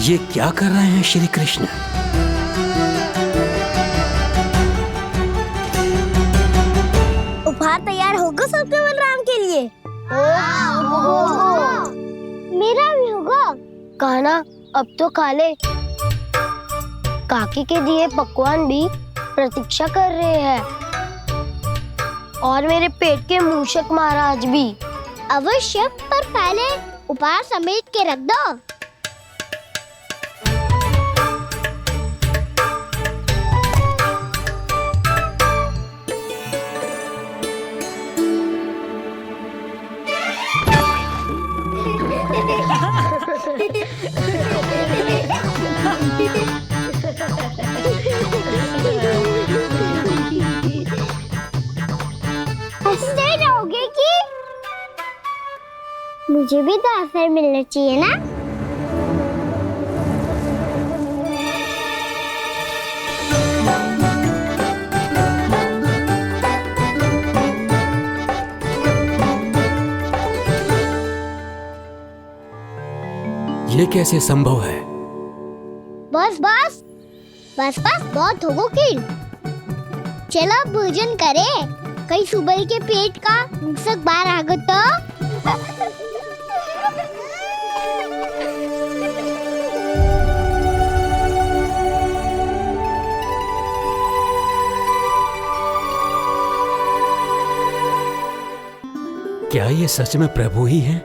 ये क्या कर रहे हैं श्री कृष्ण? उपहार तैयार होगा सबके बलराम के लिए? मेरा भी होगा। कान्हा अब तो खा ले। काकी के दिए पकवान भी प्रतीक्षा कर रहे हैं और मेरे पेट के मूषक महाराज भी। अवश्य, पर पहले उपहार समेट के रख दो। हंसते रहोगे कि? मुझे भी तो अवसर मिलना चाहिए ना। ये कैसे संभव है? बस बस बस बस बहुत होगो कि। चलो भोजन करे, कहीं सुबह के पेट का मूषक बाहर आ गया तो। क्या ये सच में प्रभु ही हैं?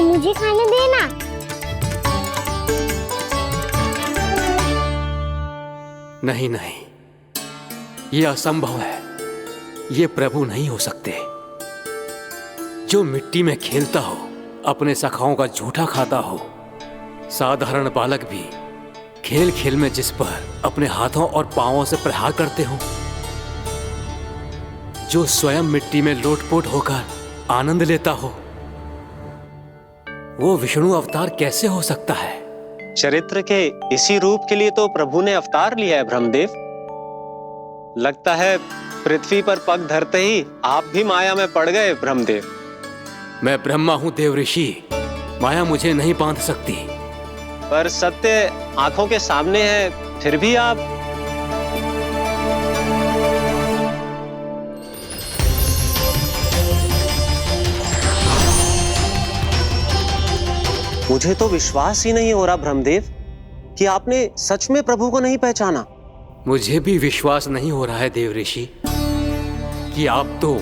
मुझे खाने देना। नहीं नहीं, ये असंभव है। ये प्रभु नहीं हो सकते। जो मिट्टी में खेलता हो, अपने सखाओं का झूठा खाता हो, साधारण बालक भी खेल खेल में जिस पर अपने हाथों और पांवों से प्रहार करते हो, जो स्वयं मिट्टी में लोटपोट होकर आनंद लेता हो, वो विष्णु अवतार कैसे हो सकता है? चरित्र के इसी रूप के लिए तो प्रभु ने अवतार लिया है ब्रह्मदेव। लगता है पृथ्वी पर पग धरते ही आप भी माया में पड़ गए ब्रह्मदेव। मैं ब्रह्मा हूं देव ऋषि, माया मुझे नहीं बांध सकती। पर सत्य आंखों के सामने है, फिर भी आप। मुझे तो विश्वास ही नहीं हो रहा ब्रह्मदेव कि आपने सच में प्रभु को नहीं पहचाना। मुझे भी विश्वास नहीं हो रहा है देव ऋषि कि आप तो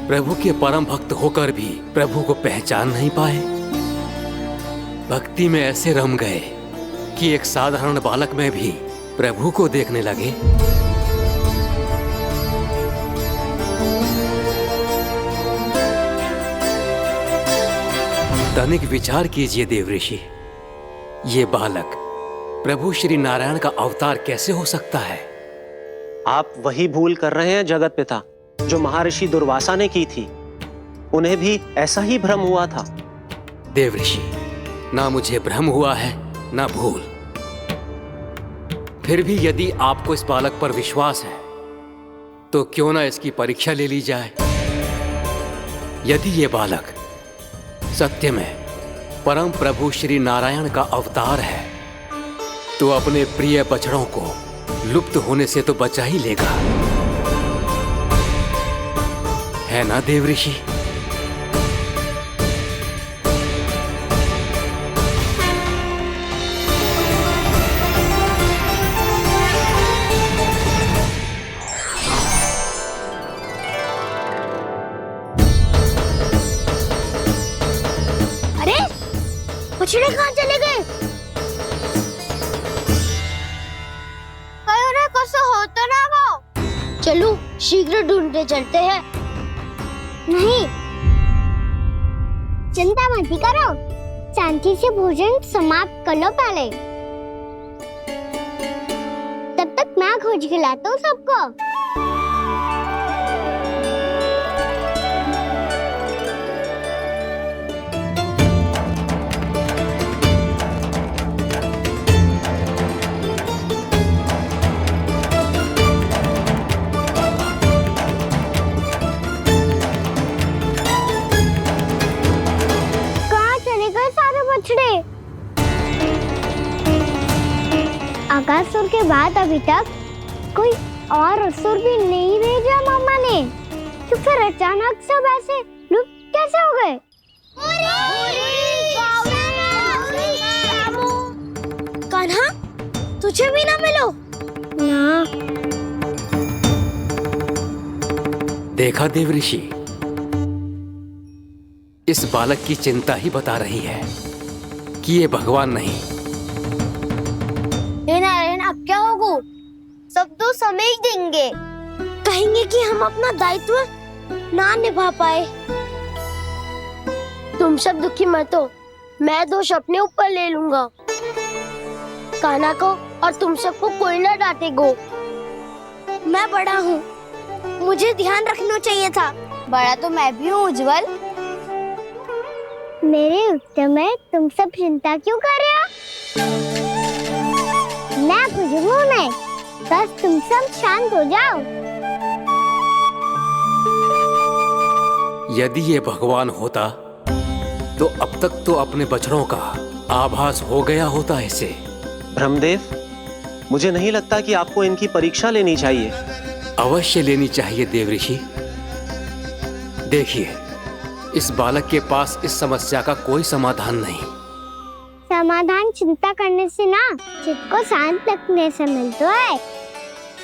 प्रभु के परम भक्त होकर भी प्रभु को पहचान नहीं पाए। भक्ति में ऐसे रम गए कि एक साधारण बालक में भी प्रभु को देखने लगे। तनिक विचार कीजिए देवऋषि, ये बालक प्रभु श्री नारायण का अवतार कैसे हो सकता है? आप वही भूल कर रहे हैं जगत पिता जो महर्षि दुर्वासा ने की थी। उन्हें भी ऐसा ही भ्रम हुआ था। देवऋषि, ना मुझे भ्रम हुआ है ना भूल। फिर भी यदि आपको इस बालक पर विश्वास है तो क्यों ना इसकी परीक्षा ले ली जाए। यदि ये बालक सत्य में परम प्रभु श्री नारायण का अवतार है तो अपने प्रिय बछड़ों को लुप्त होने से तो बचा ही लेगा, है ना देवऋषि? अरे बछड़े कहाँ चले गए? होता ना वो। चलो शीघ्र ढूंढते चलते हैं। नहीं, चिंता मत करो, शांति से भोजन समाप्त कर लो पहले। तब तक मैं खोज के लाता हूँ सबको। आकासुर के बाद अभी तक कोई और असुर भी नहीं भेजा मामा ने, तो फिर अचानक सब ऐसे लुप्त कैसे हो गए? कान्हा, तुझे भी ना मिलो ना। देखा देवऋषि, इस बालक की चिंता ही बता रही है कि ये भगवान नहीं। नारायण, अब क्या होगा? सब तो समझ देंगे, कहेंगे कि हम अपना दायित्व ना निभा पाए। तुम सब दुखी मत हो, मैं दोष अपने ऊपर ले लूंगा। कान्हा को और तुम सबको कोई ना डांटेगो। मैं बड़ा हूँ, मुझे ध्यान रखना चाहिए था। बड़ा तो मैं भी हूँ उज्जवल। मेरे उत्तर में तुम सब चिंता क्यों कर रहे हो? मैं बुझूंगा नहीं, बस तुम सब शांत हो जाओ। यदि ये भगवान होता तो अब तक तो अपने बछड़ों का आभास हो गया होता इसे। ब्रह्मदेव, मुझे नहीं लगता कि आपको इनकी परीक्षा लेनी चाहिए। अवश्य लेनी चाहिए देवऋषि। देखिए, इस बालक के पास इस समस्या का कोई समाधान नहीं। समाधान चिंता करने से ना, चित्त को शांत रखने से मिलता है।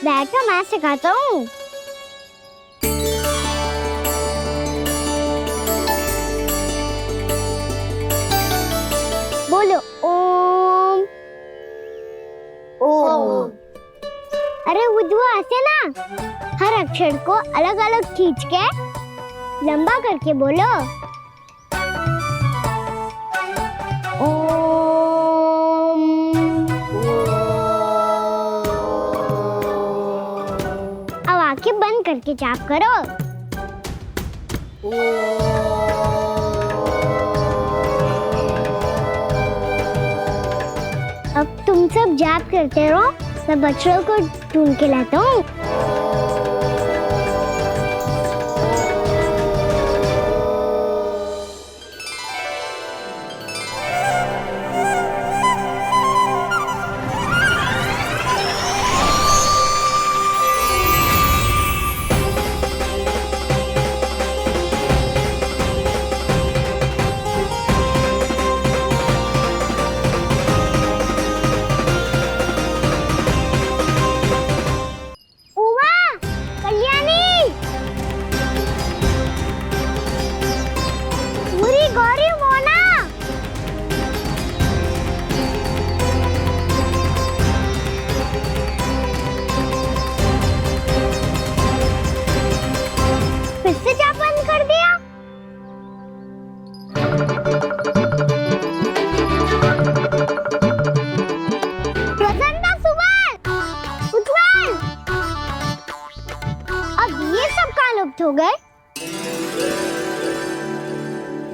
बैठो, मैं सिखाता हूँ। बोलो ओम। ओम। अरे उद्वा, ऐसे ना हर अक्षर को अलग अलग खींच के लंबा करके बोलो। अब आंखें बंद करके जाप करो। अब तुम सब जाप करते रहो, सब बच्चों को ढूंढ के लाता हूँ।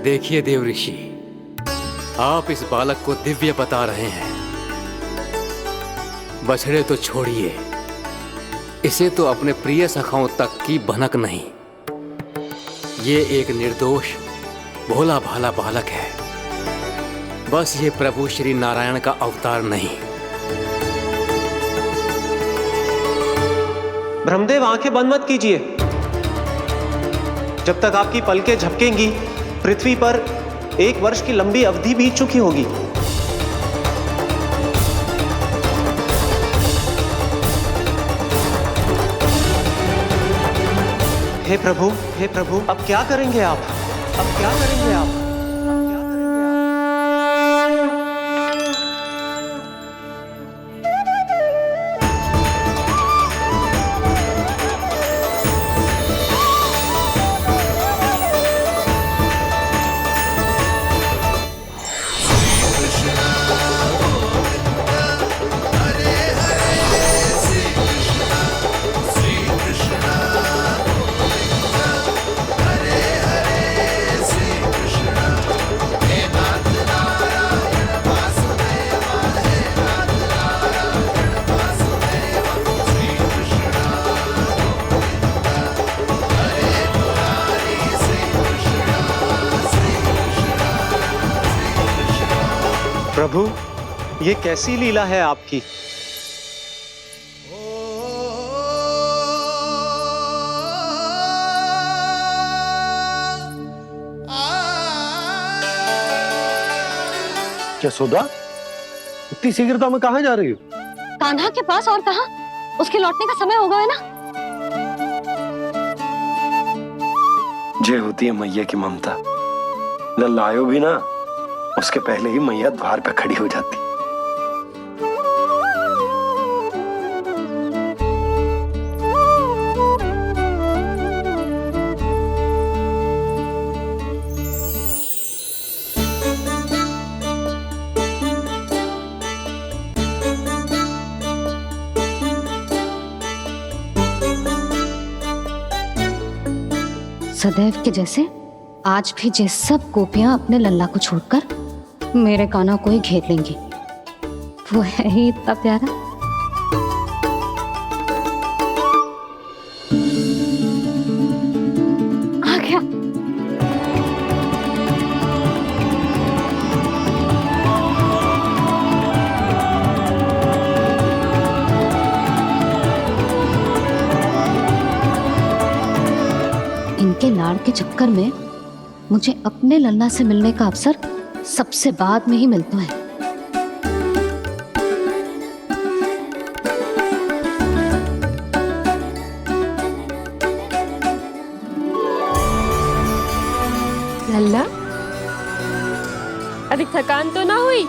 देखिए देव ऋषि, आप इस बालक को दिव्य बता रहे हैं। बछड़े तो छोड़िए, इसे तो अपने प्रिय सखाओं तक की भनक नहीं। ये एक निर्दोष भोला भाला बालक है, बस ये प्रभु श्री नारायण का अवतार नहीं। ब्रह्मदेव, आंखें बंद मत कीजिए। जब तक आपकी पलकें झपकेंगी, पृथ्वी पर 1 वर्ष की लंबी अवधि बीत चुकी होगी। हे प्रभु, अब क्या करेंगे आप? अब क्या करेंगे आप? प्रभु, ये कैसी लीला है आपकी? यशोदा, इतनी शीघ्रता में कहाँ जा रही हो? कान्हा के पास, और कहाँ? उसके लौटने का समय होगा है ना। जय होती है मैया की ममता। लल्लायो भी ना, उसके पहले ही मैया द्वार पे खड़ी हो जाती। सदैव के जैसे आज भी ये सब गोपियां अपने लल्ला को छोड़कर मेरे कान्हा को ही घेर लेंगी। वो है ही इतना प्यारा। आ गया। इनके लाड़ के चक्कर में मुझे अपने लल्ला से मिलने का अवसर सबसे बाद में ही मिलता है। लल्ला, अभी थकान तो ना हुई?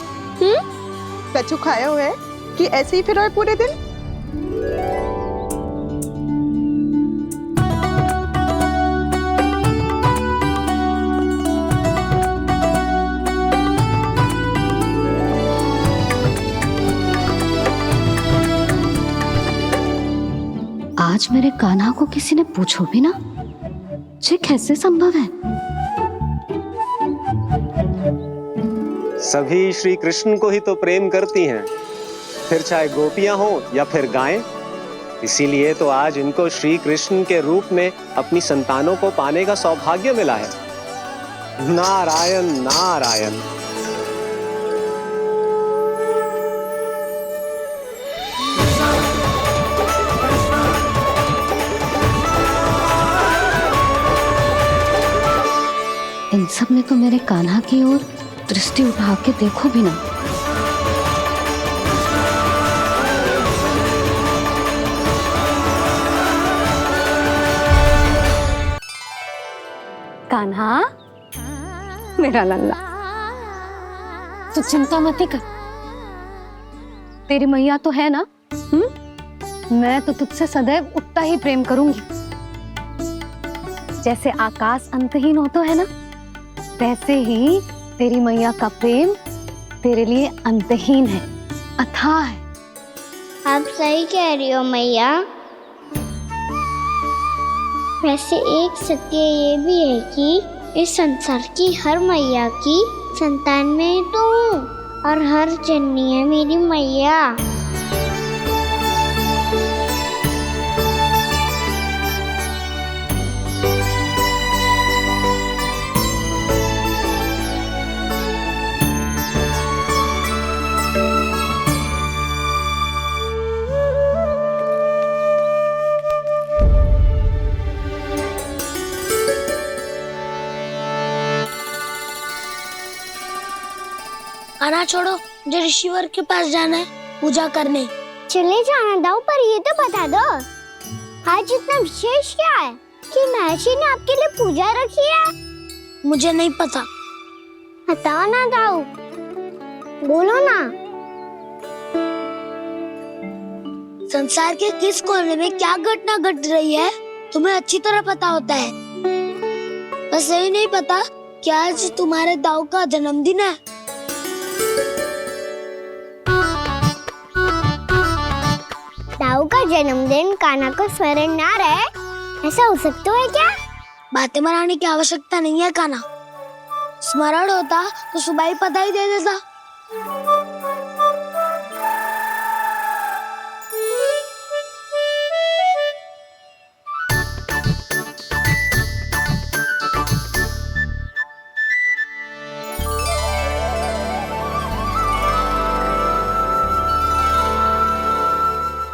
कछु खाया हुआ है कि ऐसे ही फिर पूरे दिन? आज मेरे कान्हा को किसी ने पूछो भी ना, ये कैसे संभव है? सभी श्री कृष्ण को ही तो प्रेम करती हैं, फिर चाहे गोपियां हो या फिर गायें। इसीलिए तो आज इनको श्री कृष्ण के रूप में अपनी संतानों को पाने का सौभाग्य मिला है। नारायण नारायण। इन सब ने तो मेरे कान्हा की ओर दृष्टि उठा के देखो भी ना। कान्हा, मेरा लल्ला, तू चिंता मत कर। तेरी मैया तो है ना? मैं तो तुझसे सदैव उतना ही प्रेम करूंगी। जैसे आकाश अंतहीन होता है ना, वैसे ही तेरी मैया का प्रेम तेरे लिए अंतहीन है, अथाह है। आप सही कह रही हो मैया। वैसे एक सत्य ये भी है कि इस संसार की हर मैया की संतान में ही तो हूँ, और हर जननी है मेरी मैया। आना छोड़ो, मुझे ऋषिवर के पास जाना है पूजा करने। चले जाना दाऊ, पर ये तो बता दो आज इतना विशेष क्या है कि महर्षि ने आपके लिए पूजा रखी है? मुझे नहीं पता। बताओ ना दाऊ, बोलो ना। संसार के किस कोने में क्या घटना घट रही है तुम्हें अच्छी तरह पता होता है। बस यही नहीं पता कि आज तुम्हारे दाऊ का जन्मदिन है। दाऊ का जन्मदिन कान्हा को स्मरण ना रहे, ऐसा हो सकता है क्या? बातें बनाने की आवश्यकता नहीं है कान्हा। स्मरण होता तो सुबह ही पता ही दे देता।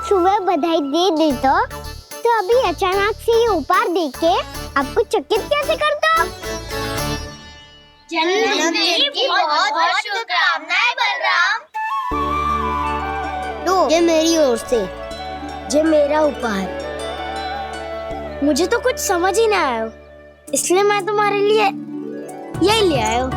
सुबह बधाई दे देता तो अभी अचानक से ये उपहार देख के आपको चकित कैसे कर दो? जन्मदिन की बहुत-बहुत शुभकामनाएं बलराम। लो, ये मेरी ओर से, ये मेरा उपहार। मुझे तो कुछ समझ ही ना आया, इसलिए मैं तुम्हारे लिए यही ले आया हूँ।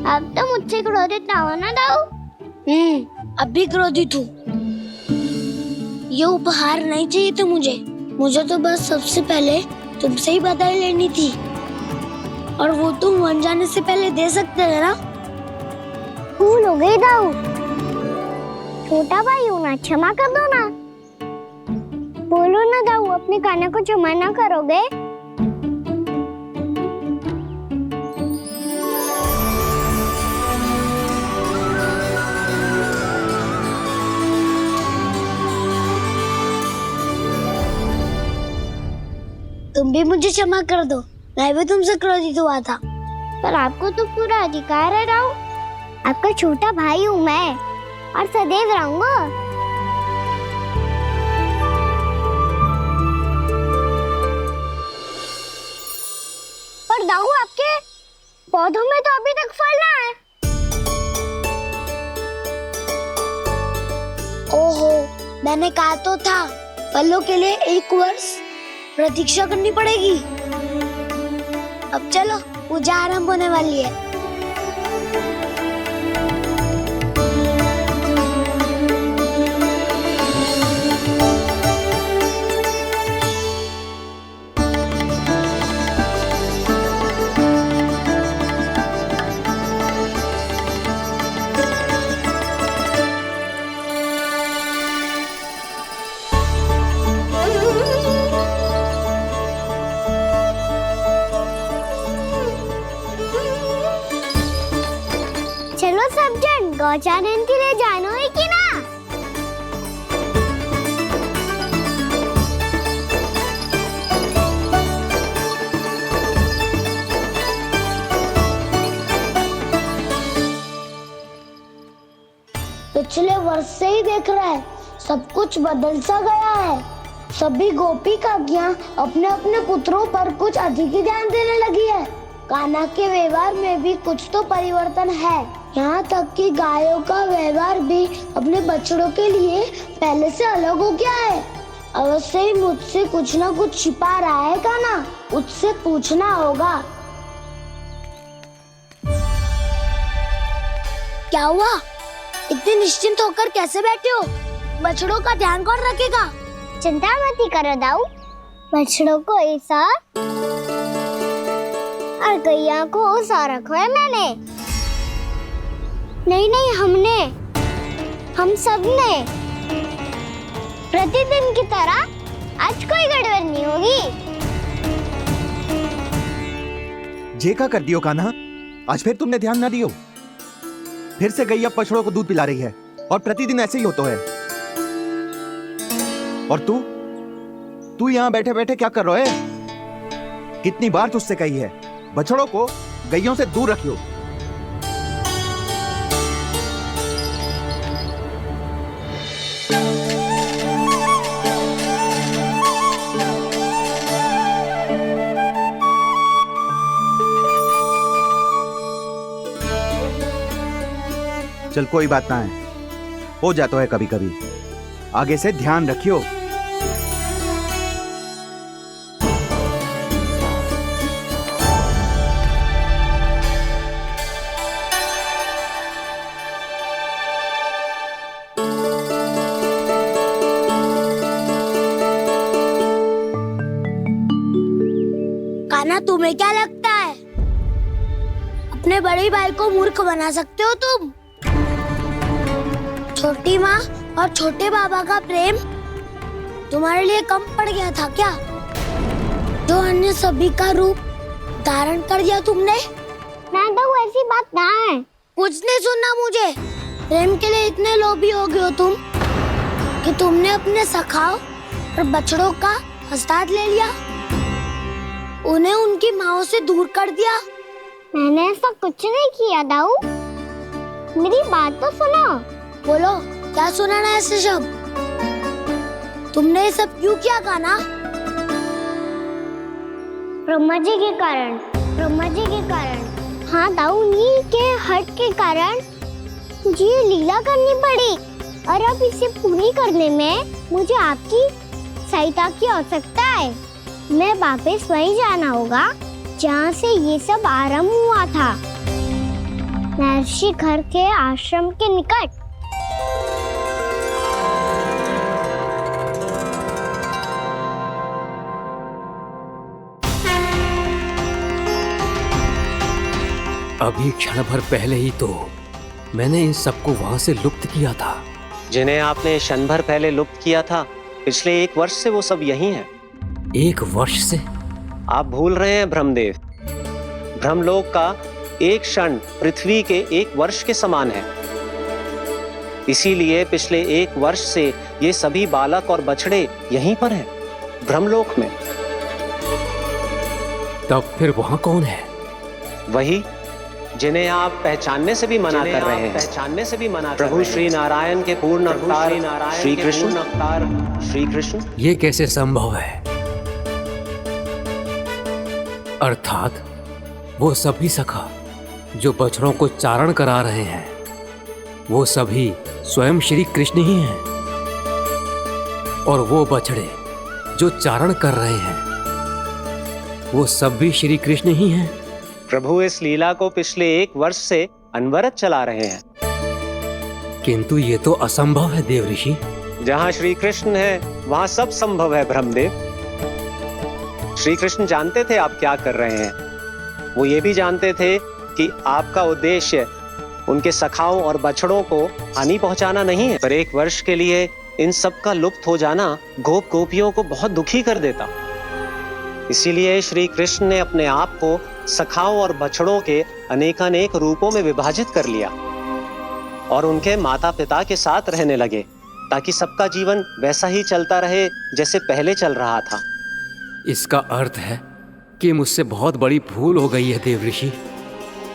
अब तो मुझसे क्रोधित ना हो ना दाऊ। अब भी क्रोधित हूँ। ये उपहार नहीं चाहिए था मुझे तो बस सबसे पहले तुमसे ही बधाई लेनी थी, और वो तुम बन जाने से पहले दे सकते थे ना। भूल हो गई दाऊ, छोटा भाई हूँ ना, क्षमा कर दो ना। बोलो ना दाऊ, अपने कान्हा को क्षमा ना करोगे? तुम भी मुझे क्षमा कर दो, मैं भी तुमसे क्रोधित हुआ था। पर आपको तो पूरा अधिकार है दाऊ, आपका छोटा भाई हूँ मैं और सदैव रहूंगा। पर दाऊ, आपके पौधों में तो अभी तक फल ना है। ओहो, मैंने कहा तो था फलों के लिए 1 वर्ष प्रतीक्षा करनी पड़ेगी। अब चलो, पूजा आरंभ होने वाली है। चलो सब जन गौचारण के लिए जानो है कि ना? पिछले वर्ष से ही देख रहा है, सब कुछ बदल सा गया है। सभी गोपी काकियां अपने अपने पुत्रों पर कुछ अधिक ही ध्यान देने लगी है। कान्हा के व्यवहार में भी कुछ तो परिवर्तन है। यहाँ तक कि गायों का व्यवहार भी अपने बछड़ों के लिए पहले से अलग हो गया है। अवश्य ही मुझसे कुछ ना कुछ छिपा रहा है कान्हा, उससे पूछना होगा। क्या हुआ? इतने निश्चिंत होकर कैसे बैठे हो? बछड़ों का ध्यान कौन रखेगा? चिंता मत करो दाऊ, बछड़ों को ऐसा और गैया को उसा रखवाया मैंने। नहीं नहीं, हमने, हम सब ने। प्रतिदिन की तरह आज कोई गड़बड़ नहीं होगी। जे का कर दियो कान्हा, आज फिर तुमने ध्यान ना दियो। फिर से गैया बछड़ों को दूध पिला रही है और प्रतिदिन ऐसे ही होता है। और तू यहाँ बैठे बैठे क्या कर रहा है? कितनी बार तुझसे कही है बछड़ों को गैयों से दूर रखियो। चल कोई बात ना है, हो जाता है कभी कभी। आगे से ध्यान रखियो। कान्हा, तुम्हें क्या लगता है अपने बड़े भाई को मूर्ख बना सकते हो तुम? छोटी माँ और छोटे बाबा का प्रेम तुम्हारे लिए कम पड़ गया था क्या? जो अन्य सभी का रूप धारण कर दिया तुमने? ना तो ऐसी बात ना है। कुछ नहीं सुनना मुझे। प्रेम के लिए इतने लोभी हो गए हो तुम कि तुमने अपने सखाओ और बछड़ों का हस्ताक्षर ले लिया, उन्हें उनकी माँओं से दूर कर दिया। मैंने ऐसा कुछ नहीं किया दाऊ, मेरी बात तो सुनो। बोलो, क्या सुनाना है ऐसे शब्द? तुमने ये सब क्यों किया कान्हा? ब्रह्मा जी के कारण, ब्रह्मा जी के कारण। हाँ दाऊ, नील के हट के कारण मुझे ये लीला करनी पड़ी, और अब इसे पूरी करने में मुझे आपकी सहायता की आवश्यकता है। मैं वापस वहीं जाना होगा जहाँ से ये सब आरंभ हुआ था, महर्षि घर के आश्रम के निकट। अभी क्षण भर पहले ही तो मैंने इन सबको वहां से लुप्त किया था। जिन्हें आपने क्षण भर पहले लुप्त किया था, पिछले 1 वर्ष से वो सब यहीं हैं। 1 वर्ष से? आप भूल रहे हैं ब्रह्मदेव। ब्रह्मलोक का एक क्षण पृथ्वी के 1 वर्ष के समान है। इसीलिए पिछले 1 वर्ष से ये सभी बालक और बछड़े यहीं पर हैं, ब्रह्मलोक में। तब फिर वहां कौन है? वही जिन्हें आप पहचानने से भी मना कर रहे हैं। पहचानने से भी मना प्रभु श्री नारायण के पूर्ण अवतार श्री कृष्ण। ये कैसे संभव है? अर्थात वो सभी सखा जो बछड़ों को चारण करा रहे हैं, वो सभी स्वयं श्री कृष्ण ही हैं, और वो बछड़े जो चारण कर रहे हैं, वो सब भी श्री कृष्ण ही हैं। प्रभु इस लीला को पिछले 1 वर्ष से अनवरत चला रहे हैं। किंतु ये तो असंभव है देव ऋषि। जहाँ श्री कृष्ण है वहाँ सब संभव है ब्रह्मदेव। श्री कृष्ण जानते थे आप क्या कर रहे हैं। वो ये भी जानते थे कि आपका उद्देश्य उनके सखाओं और बछड़ों को हानि पहुंचाना नहीं है, पर 1 वर्ष के लिए इन सब का लुप्त हो जाना गोप गोपियों को बहुत दुखी कर देता। इसीलिए श्री कृष्ण ने अपने आप को सखाओं और बछड़ों के अनेकानेक रूपों में विभाजित कर लिया और उनके माता पिता के साथ रहने लगे, ताकि सबका जीवन वैसा ही चलता रहे जैसे पहले चल रहा था। इसका अर्थ है कि मुझसे बहुत बड़ी भूल हो गई है देव ऋषि,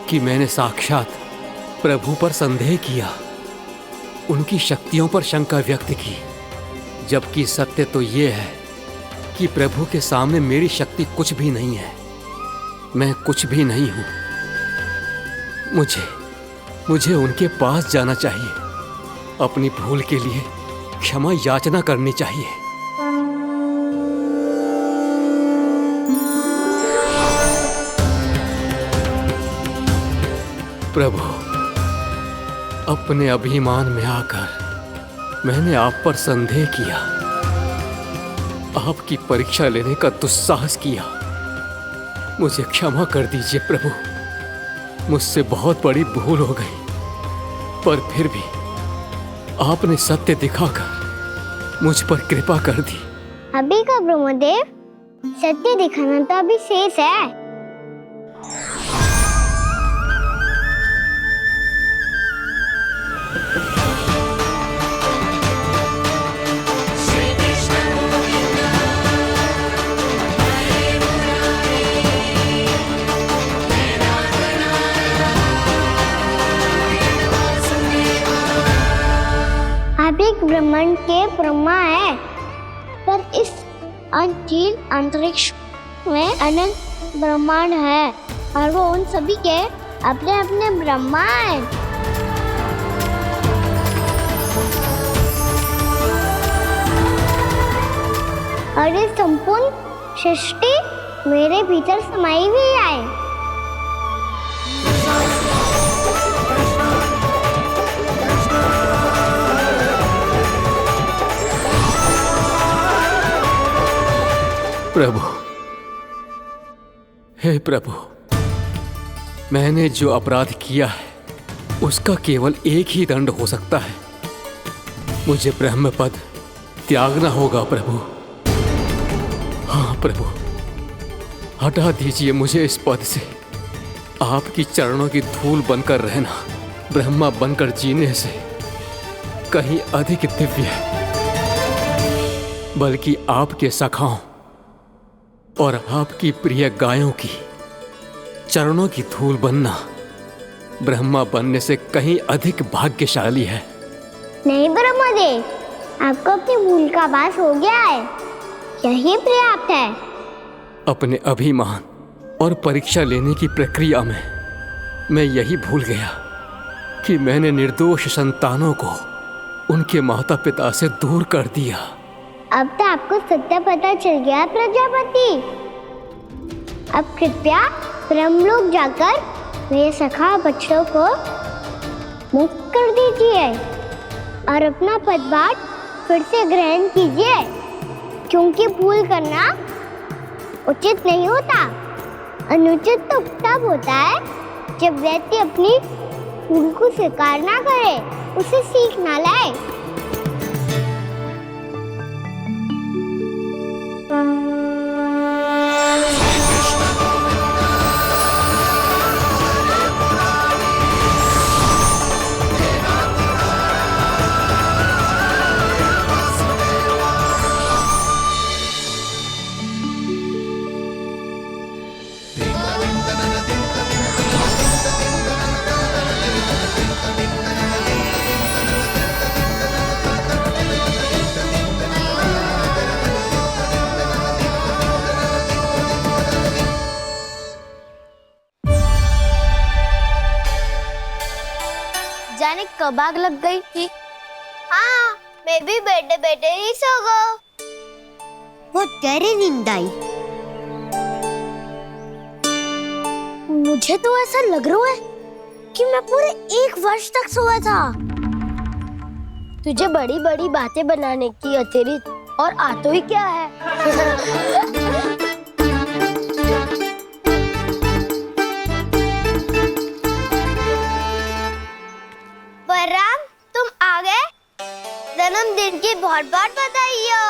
कि मैंने साक्षात प्रभु पर संदेह किया, उनकी शक्तियों पर शंका व्यक्त की, जबकि सत्य तो ये है कि प्रभु के सामने मेरी शक्ति कुछ भी नहीं है। मैं कुछ भी नहीं हूं। मुझे उनके पास जाना चाहिए, अपनी भूल के लिए क्षमा याचना करनी चाहिए। प्रभु, अपने अभिमान में आकर मैंने आप पर संदेह किया, आपकी परीक्षा लेने का दुस्साहस किया, मुझे क्षमा कर दीजिए प्रभु। मुझसे बहुत बड़ी भूल हो गई, पर फिर भी आपने सत्य दिखाकर मुझ पर कृपा कर दी। अभी का ब्रह्मदेव, सत्य दिखाना तो अभी शेष है। आप एक ब्रह्मांड के ब्रह्मा है, पर इस अनंत अंतरिक्ष में अनंत ब्रह्मांड है और वो उन सभी के अपने अपने ब्रह्मा हैं। और ये संपूर्ण सृष्टि मेरे भीतर समाई हुई है। प्रभु, हे प्रभु, मैंने जो अपराध किया है उसका केवल एक ही दंड हो सकता है। मुझे ब्रह्म पद त्यागना होगा प्रभु। हाँ प्रभु, हटा दीजिए मुझे इस पद से। आपकी चरणों की धूल बनकर रहना ब्रह्मा बनकर जीने से कहीं अधिक दिव्य है। बल्कि आपके सखाओं और आपकी प्रिय गायों की चरणों की धूल बनना ब्रह्मा बनने से कहीं अधिक भाग्यशाली है। नहीं ब्रह्मदेव, आपको अपनी भूल का आभास हो गया है, यही पर्याप्त है। अपने अभिमान और परीक्षा लेने की प्रक्रिया में मैं यही भूल गया कि मैंने निर्दोष संतानों को उनके माता पिता से दूर कर दिया। अब तो आपको सत्य पता चल गया प्रजापति। अब कृपया ब्रह्मलोक जाकर मेरे सखा बच्चों को मुक्त कर दीजिए और अपना पदभार फिर से ग्रहण कीजिए, क्योंकि भूल करना उचित नहीं होता। अनुचित तो तब होता है जब व्यक्ति अपनी भूल को स्वीकार ना करे, उसे सीख ना लाए। जाने कब आग लग गई थी। हाँ, मैं भी बैठे बैठे ही सो गया। बहुत गहरी नींद आई। मुझे तो ऐसा लग रहा है कि मैं पूरे 1 वर्ष तक सोया था। तुझे बड़ी बड़ी बातें बनाने की अतिरिक्त और आता ही क्या है। बलराम, तुम आ गए? जन्मदिन की बहुत बहुत बधाई हो।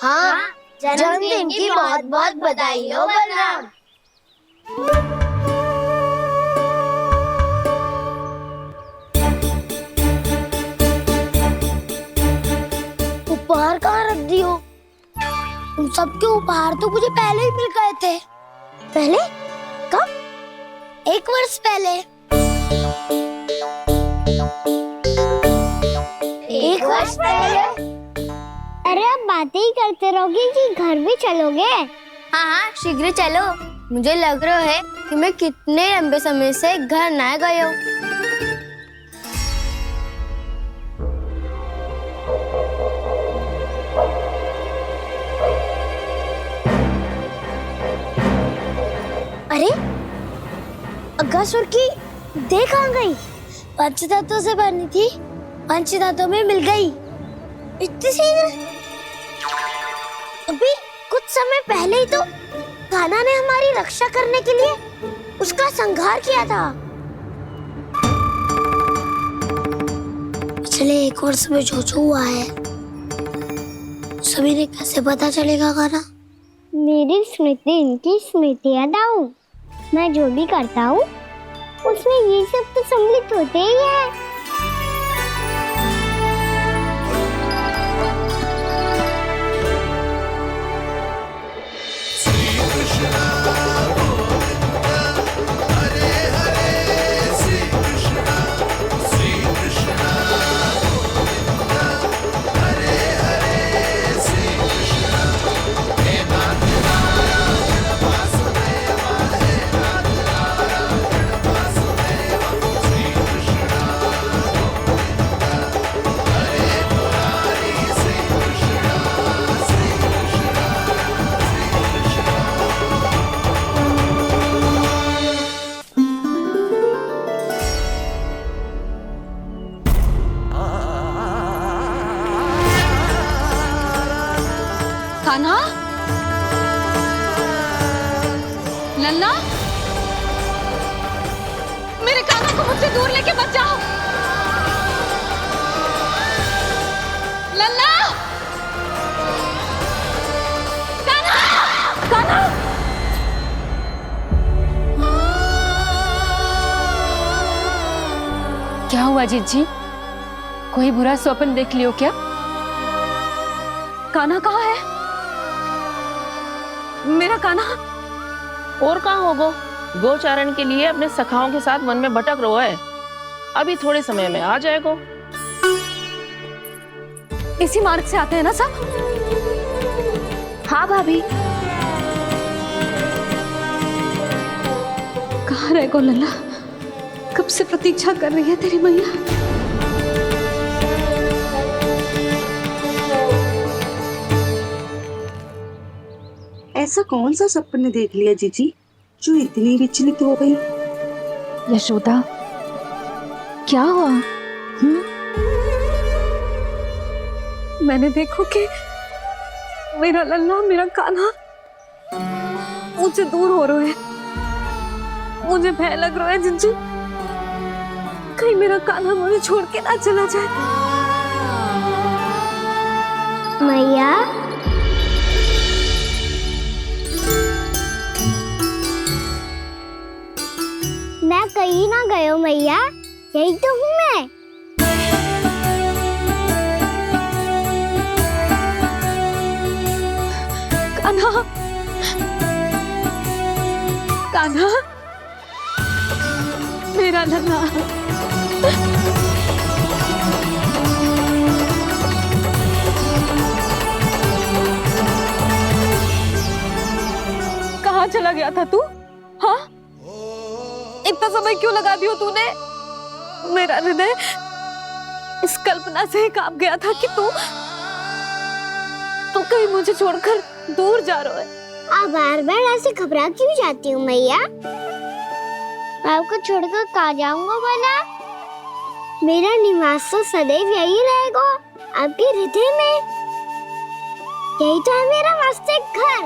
हाँ, जन्मदिन की बहुत बहुत बधाई हो बलराम। उपहार कहाँ रख दी हो? तुम सबके उपहार तो मुझे पहले ही मिल गए थे। पहले? कब? 1 वर्ष पहले। 1 वर्ष पहले? अरे अब बातें ही करते रहोगे कि घर भी चलोगे? हाँ हाँ, शीघ्र चलो। मुझे लग रहा है कि मैं कितने लंबे समय से घर ना गया हूँ। अरे अगासुर की देह कहाँ गई? पंचतत्वों से बनी थी, पंचतत्वों में मिल गई। इतनी सी अभी कुछ समय पहले ही तो कान्हा ने हमारी रक्षा करने के लिए उसका संहार किया था। पिछले 1 वर्ष में जो जो हुआ है सभी ने कैसे पता चलेगा कान्हा? मेरी स्मृति इनकी स्मृति अदाऊं। मैं जो भी करता हूँ उसमें ये सब तो सम्मिलित होते ही है। कान्हा, लल्ला, मेरे कान्हा को मुझसे दूर लेके मत जाओ। लल्ला, कान्हा, कान्हा। क्या हुआ जीजी? कोई बुरा स्वप्न देख लियो क्या? कान्हा कहाँ है? मेरा कान्हा? और कहाँ होगो? गोचारण के लिए अपने सखाओं के साथ वन में भटक रहा है। अभी थोड़े समय में आ जाएगो। इसी मार्ग से आते हैं ना सब? हाँ भाभी। कहाँ रह गो लल्ला? कब से प्रतीक्षा कर रही है तेरी मैया। ऐसा कौन सा सपने देख लिया जीजी जो इतनी विचलित हो गई? यशोदा, क्या हुआ? मैंने देखो कि मेरा लल्ला, मेरा कान्हा मुझे दूर हो रहे हैं। मुझे भय लग रहा है जिज्जू, कहीं मेरा कान्हा मुझे छोड़ के ना चला जाए। मैया, मैं कहीं ना गयो मैया, यही तो हूँ मैं। कान्हा, कान्हा, मेरा लल्ला। कहाँ चला गया था तू? हाँ, इतना समय क्यों लगा दियो तूने? मेरा हृदय इस कल्पना से कांप गया था कि तू कहीं मुझे छोड़कर दूर जा रहा है। आप बार बार ऐसे घबरा क्यों जाती हूँ मैया? आपको छोड़कर कहाँ जाऊंगा भला? मेरा निवास तो सदैव यही रहेगा, आपके हृदय में। यही तो है मेरा वास्तविक घर।